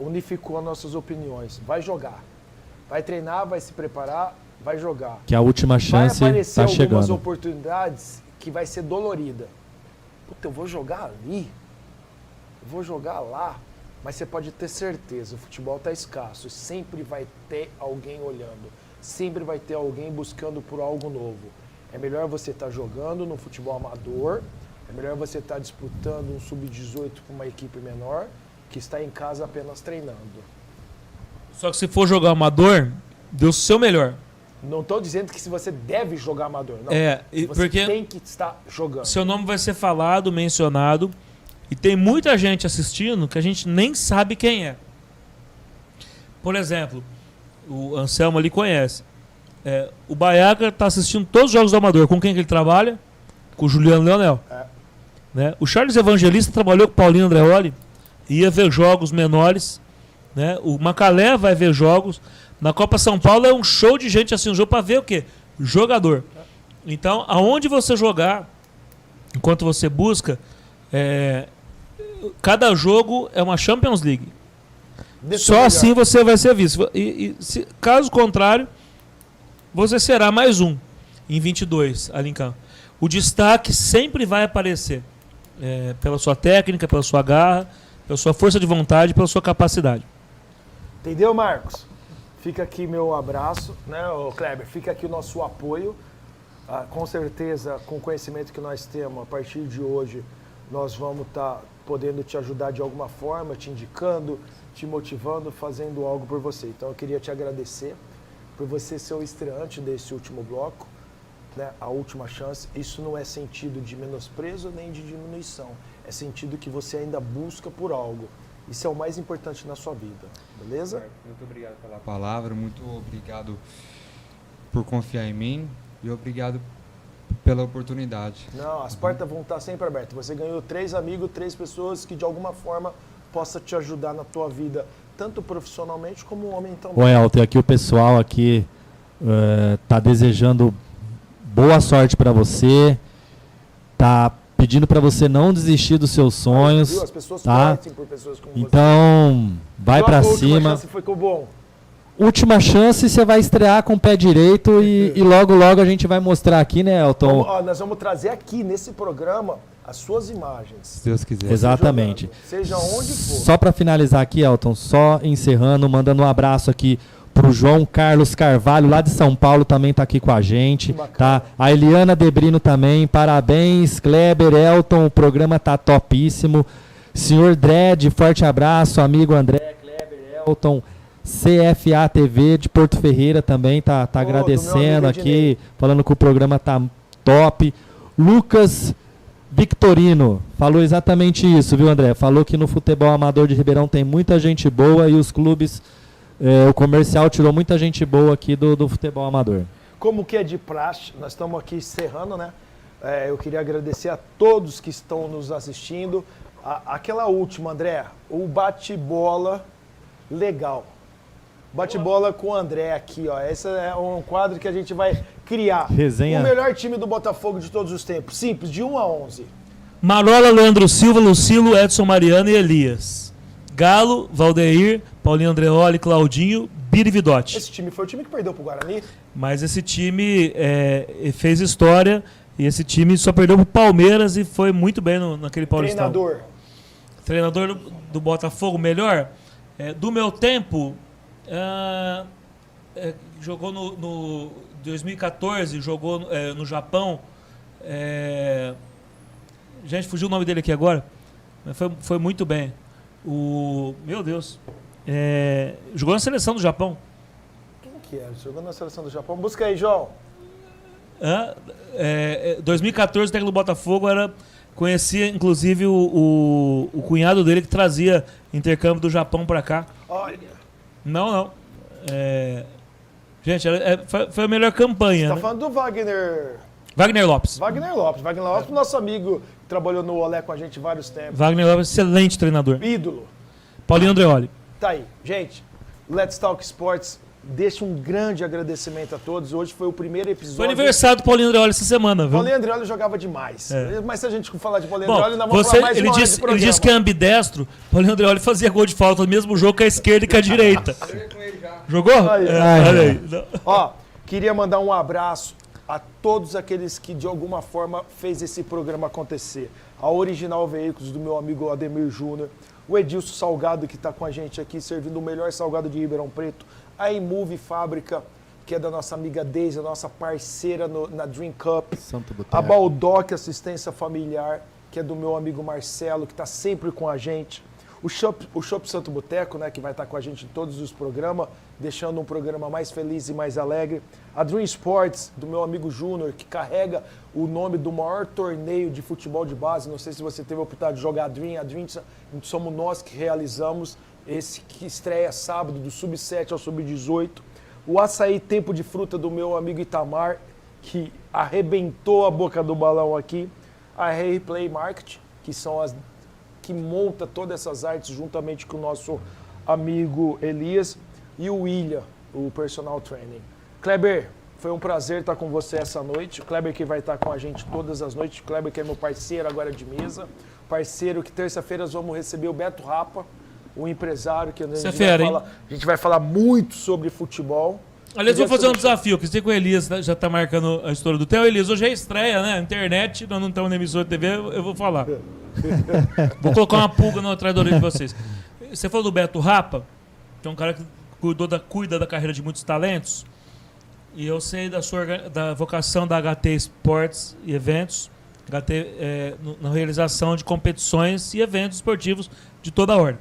unificou as nossas opiniões. Vai jogar, vai treinar, vai se preparar, vai jogar. Que a última chance vai aparecer tá chegando. algumas oportunidades que vai ser dolorida. Puta, eu vou jogar ali, eu vou jogar lá. Mas você pode ter certeza, o futebol está escasso. Sempre vai ter alguém olhando. Sempre vai ter alguém buscando por algo novo. É melhor você estar jogando no futebol amador. É melhor você estar disputando um sub-18 com uma equipe menor que está em casa apenas treinando. Só que se for jogar amador, dê o seu melhor. Não estou dizendo que se você deve jogar amador. Não. Você porque tem que estar jogando. Seu nome vai ser falado, mencionado. E tem muita gente assistindo que a gente nem sabe quem é. Por exemplo, o Anselmo ali conhece. O Baiaca está assistindo todos os jogos do Amador. Com quem que ele trabalha? Com o Juliano Leonel. Né? O Charles Evangelista trabalhou com o Paulinho Andreoli. Ia ver jogos menores. Né? O Macalé vai ver jogos. Na Copa São Paulo é um show de gente assistindo o jogo para ver o quê? Jogador. Então, aonde você jogar, enquanto você busca... cada jogo é uma Champions League. Só assim você vai ser visto. Caso contrário, você será mais um em 22 ali em campo. O destaque sempre vai aparecer pela sua técnica, pela sua garra, pela sua força de vontade, pela sua capacidade. Entendeu, Marcos? Fica aqui meu abraço, né, Kleber? Fica aqui o nosso apoio. Com certeza, com o conhecimento que nós temos, a partir de hoje, nós vamos estar podendo te ajudar de alguma forma, te indicando, te motivando, fazendo algo por você. Então eu queria te agradecer por você ser o estreante desse último bloco, né, a última chance. Isso não é sentido de menosprezo nem de diminuição, é sentido que você ainda busca por algo. Isso é o mais importante na sua vida, beleza? Muito obrigado pela palavra, muito obrigado por confiar em mim e obrigado pela oportunidade. Não, as portas vão estar sempre abertas. Você ganhou 3 amigos, 3 pessoas que de alguma forma possa te ajudar na tua vida, tanto profissionalmente como homem também. Oi, Elton, aqui o pessoal aqui tá desejando boa sorte para você, tá pedindo para você não desistir dos seus sonhos, As pessoas tá? por pessoas como então, vai para cima. A chance foi com o bom. Última chance, você vai estrear com o pé direito e logo a gente vai mostrar aqui, né, Elton? Nós vamos trazer aqui nesse programa as suas imagens. Se Deus quiser. Exatamente. Seja onde for. Só para finalizar aqui, Elton, só encerrando, mandando um abraço aqui pro João Carlos Carvalho, lá de São Paulo, também tá aqui com a gente, tá? A Eliana Debrino também, parabéns, Kleber, Elton, o programa tá topíssimo. Senhor Dredd, forte abraço, amigo André, Kleber, Elton, CFA TV de Porto Ferreira também tá agradecendo aqui, falando que o programa tá top. Lucas Victorino falou exatamente isso, viu, André? Falou que no futebol amador de Ribeirão tem muita gente boa e os clubes, o comercial tirou muita gente boa aqui do futebol amador. Como que é de praxe, nós estamos aqui encerrando, né? Eu queria agradecer a todos que estão nos assistindo. Aquela última, André, o bate-bola legal. Bate-bola com o André aqui, ó. Esse é um quadro que a gente vai criar. Resenha. O melhor time do Botafogo de todos os tempos. Simples, de 1 a 11. Marola, Leandro Silva, Lucilo, Edson Mariano e Elias. Galo, Valdeir, Paulinho Andreoli, Claudinho, Biri Vidotti. Esse time foi o time que perdeu pro Guarani? Mas esse time fez história e esse time só perdeu pro Palmeiras e foi muito bem naquele Paulistão. Treinador do Botafogo, melhor? Do meu tempo, jogou no 2014, jogou no Japão. Gente, fugiu o nome dele aqui agora. Mas foi muito bem. Meu Deus. Jogou na seleção do Japão. Quem que era? Jogou na seleção do Japão. Busca aí, João. 2014, o técnico do Botafogo conhecia, inclusive, o cunhado dele que trazia intercâmbio do Japão pra cá. Olha. Não. Gente, foi a melhor campanha. Você tá né? falando do Wagner Lopes. Wagner Lopes, nosso amigo que trabalhou no Olé com a gente vários tempos. Wagner Lopes, excelente treinador. Ídolo. Paulinho Andreoli. Tá aí. Gente, Let's Talk Sports deixa um grande agradecimento a todos. Hoje foi o primeiro episódio. Foi aniversário do Paulinho Andreoli essa semana, viu? Paulinho Andreoli jogava demais. Mas se a gente falar de Paulinho Bom, Andreoli, nós vamos falar mais de uma hora de programa. Ele disse que é ambidestro. Paulinho Andreoli fazia gol de falta no mesmo jogo com a esquerda e com a direita. Jogou? Olha aí. Ó, queria mandar um abraço a todos aqueles que de alguma forma fez esse programa acontecer. A Original Veículos do meu amigo Ademir Júnior, o Edilson Salgado que está com a gente aqui servindo o melhor salgado de Ribeirão Preto, a Imove Fábrica, que é da nossa amiga Deise, a nossa parceira na Dream Cup, a Baldock Assistência Familiar, que é do meu amigo Marcelo, que está sempre com a gente, o Shop Santo Boteco, né, que vai estar com a gente em todos os programas, deixando um programa mais feliz e mais alegre. A Dream Sports, do meu amigo Júnior, que carrega o nome do maior torneio de futebol de base. Não sei se você teve a oportunidade de jogar a Dream somos nós que realizamos esse que estreia sábado, do Sub-7 ao Sub-18. O Açaí Tempo de Fruta, do meu amigo Itamar, que arrebentou a boca do balão aqui. A Replay Market, que são as que monta todas essas artes juntamente com o nosso amigo Elias. E o William, o Personal Training. Kleber, foi um prazer estar com você essa noite. O Kleber que vai estar com a gente todas as noites. O Kleber que é meu parceiro agora de mesa. Parceiro que terça-feira nós vamos receber o Beto Rapa, o empresário que a gente vai falar muito sobre futebol. Aliás, vou fazer um desafio, que você com o Elias já está marcando a história do Theo. Elias, hoje é estreia, né? Internet, nós não estamos na emissora de TV, eu vou falar. Vou colocar uma pulga no atrás da orelha de vocês. Você falou do Beto Rapa, que é um cara que cuida da carreira de muitos talentos, e eu sei da vocação da HT Esportes e Eventos, na realização de competições e eventos esportivos de toda a ordem.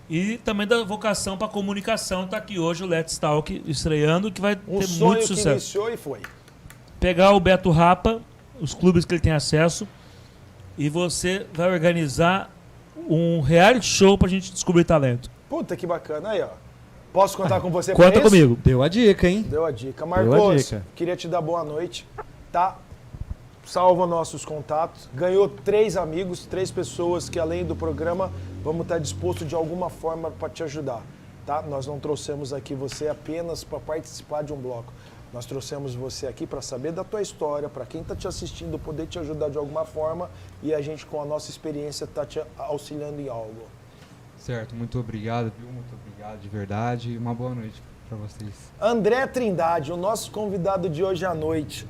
E também da vocação para comunicação, está aqui hoje o Let's Talk estreando, que vai ter muito sucesso. Um sonho que iniciou e foi. Pegar o Beto Rapa, os clubes que ele tem acesso, e você vai organizar um reality show para a gente descobrir talento. Puta que bacana, aí ó. Posso contar com você? Conta comigo. Deu a dica, hein? Deu a dica. Marcos, queria te dar boa noite, tá? Salva nossos contatos. Ganhou 3 amigos, 3 pessoas que além do programa vamos estar dispostos de alguma forma para te ajudar, tá? Nós não trouxemos aqui você apenas para participar de um bloco. Nós trouxemos você aqui para saber da tua história, para quem está te assistindo poder te ajudar de alguma forma e a gente com a nossa experiência está te auxiliando em algo. Certo, muito obrigado, viu? Muito obrigado de verdade e uma boa noite para vocês. André Trindade, o nosso convidado de hoje à noite,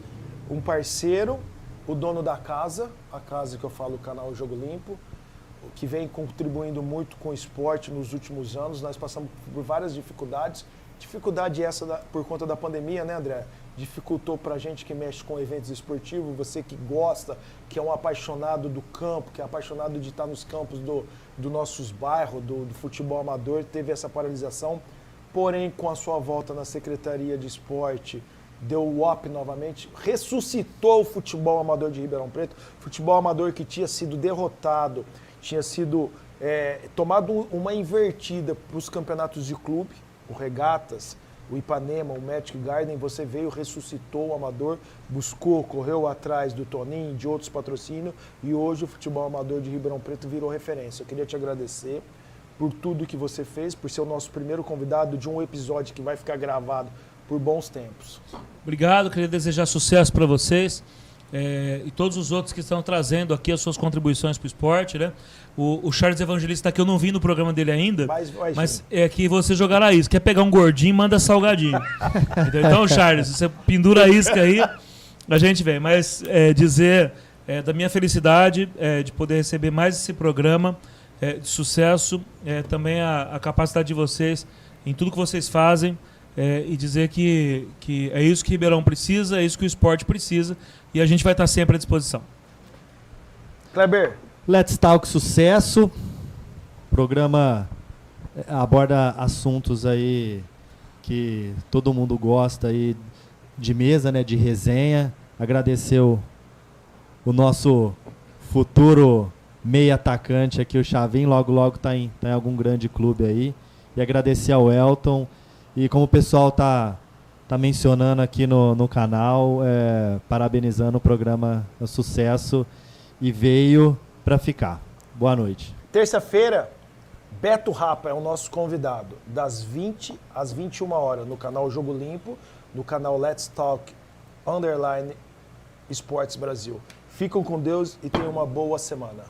um parceiro, o dono da casa, a casa que eu falo, o canal Jogo Limpo, que vem contribuindo muito com o esporte nos últimos anos. Nós passamos por várias dificuldades. Dificuldade essa por conta da pandemia, né, André? Dificultou pra gente que mexe com eventos esportivos, você que gosta, que é um apaixonado do campo, que é apaixonado de estar nos campos do nossos bairros, do futebol amador, teve essa paralisação. Porém, com a sua volta na Secretaria de Esporte, deu o up novamente, ressuscitou o futebol amador de Ribeirão Preto, futebol amador que tinha sido derrotado, tinha sido tomado uma invertida para os campeonatos de clube, o Regatas, o Ipanema, o Magic Garden, você veio, ressuscitou o amador, buscou, correu atrás do Toninho, de outros patrocínios, e hoje o futebol amador de Ribeirão Preto virou referência. Eu queria te agradecer por tudo que você fez, por ser o nosso primeiro convidado de um episódio que vai ficar gravado por bons tempos. Obrigado, queria desejar sucesso para vocês. e todos os outros que estão trazendo aqui as suas contribuições para o esporte, né? O Charles Evangelista aqui, eu não vi no programa dele ainda, mas é que você jogar a isca. Quer pegar um gordinho, manda salgadinho. Então, Charles, você pendura a isca aí, a gente vem. Mas dizer da minha felicidade de poder receber mais esse programa, de sucesso, também a capacidade de vocês em tudo que vocês fazem, e dizer que é isso que Ribeirão precisa, é isso que o esporte precisa, e a gente vai estar sempre à disposição. Kleber. Let's Talk Sucesso. O programa aborda assuntos aí que todo mundo gosta aí de mesa, né, de resenha. Agradecer o nosso futuro meio atacante aqui, o Chavin, logo tá em algum grande clube aí. E agradecer ao Elton. E como o pessoal tá mencionando aqui no canal, parabenizando o programa, é um sucesso e veio para ficar. Boa noite. Terça-feira, Beto Rapa é o nosso convidado, das 20 às 21 horas, no canal Jogo Limpo, no canal Let's Talk _ Esportes Brasil. Fiquem com Deus e tenham uma boa semana.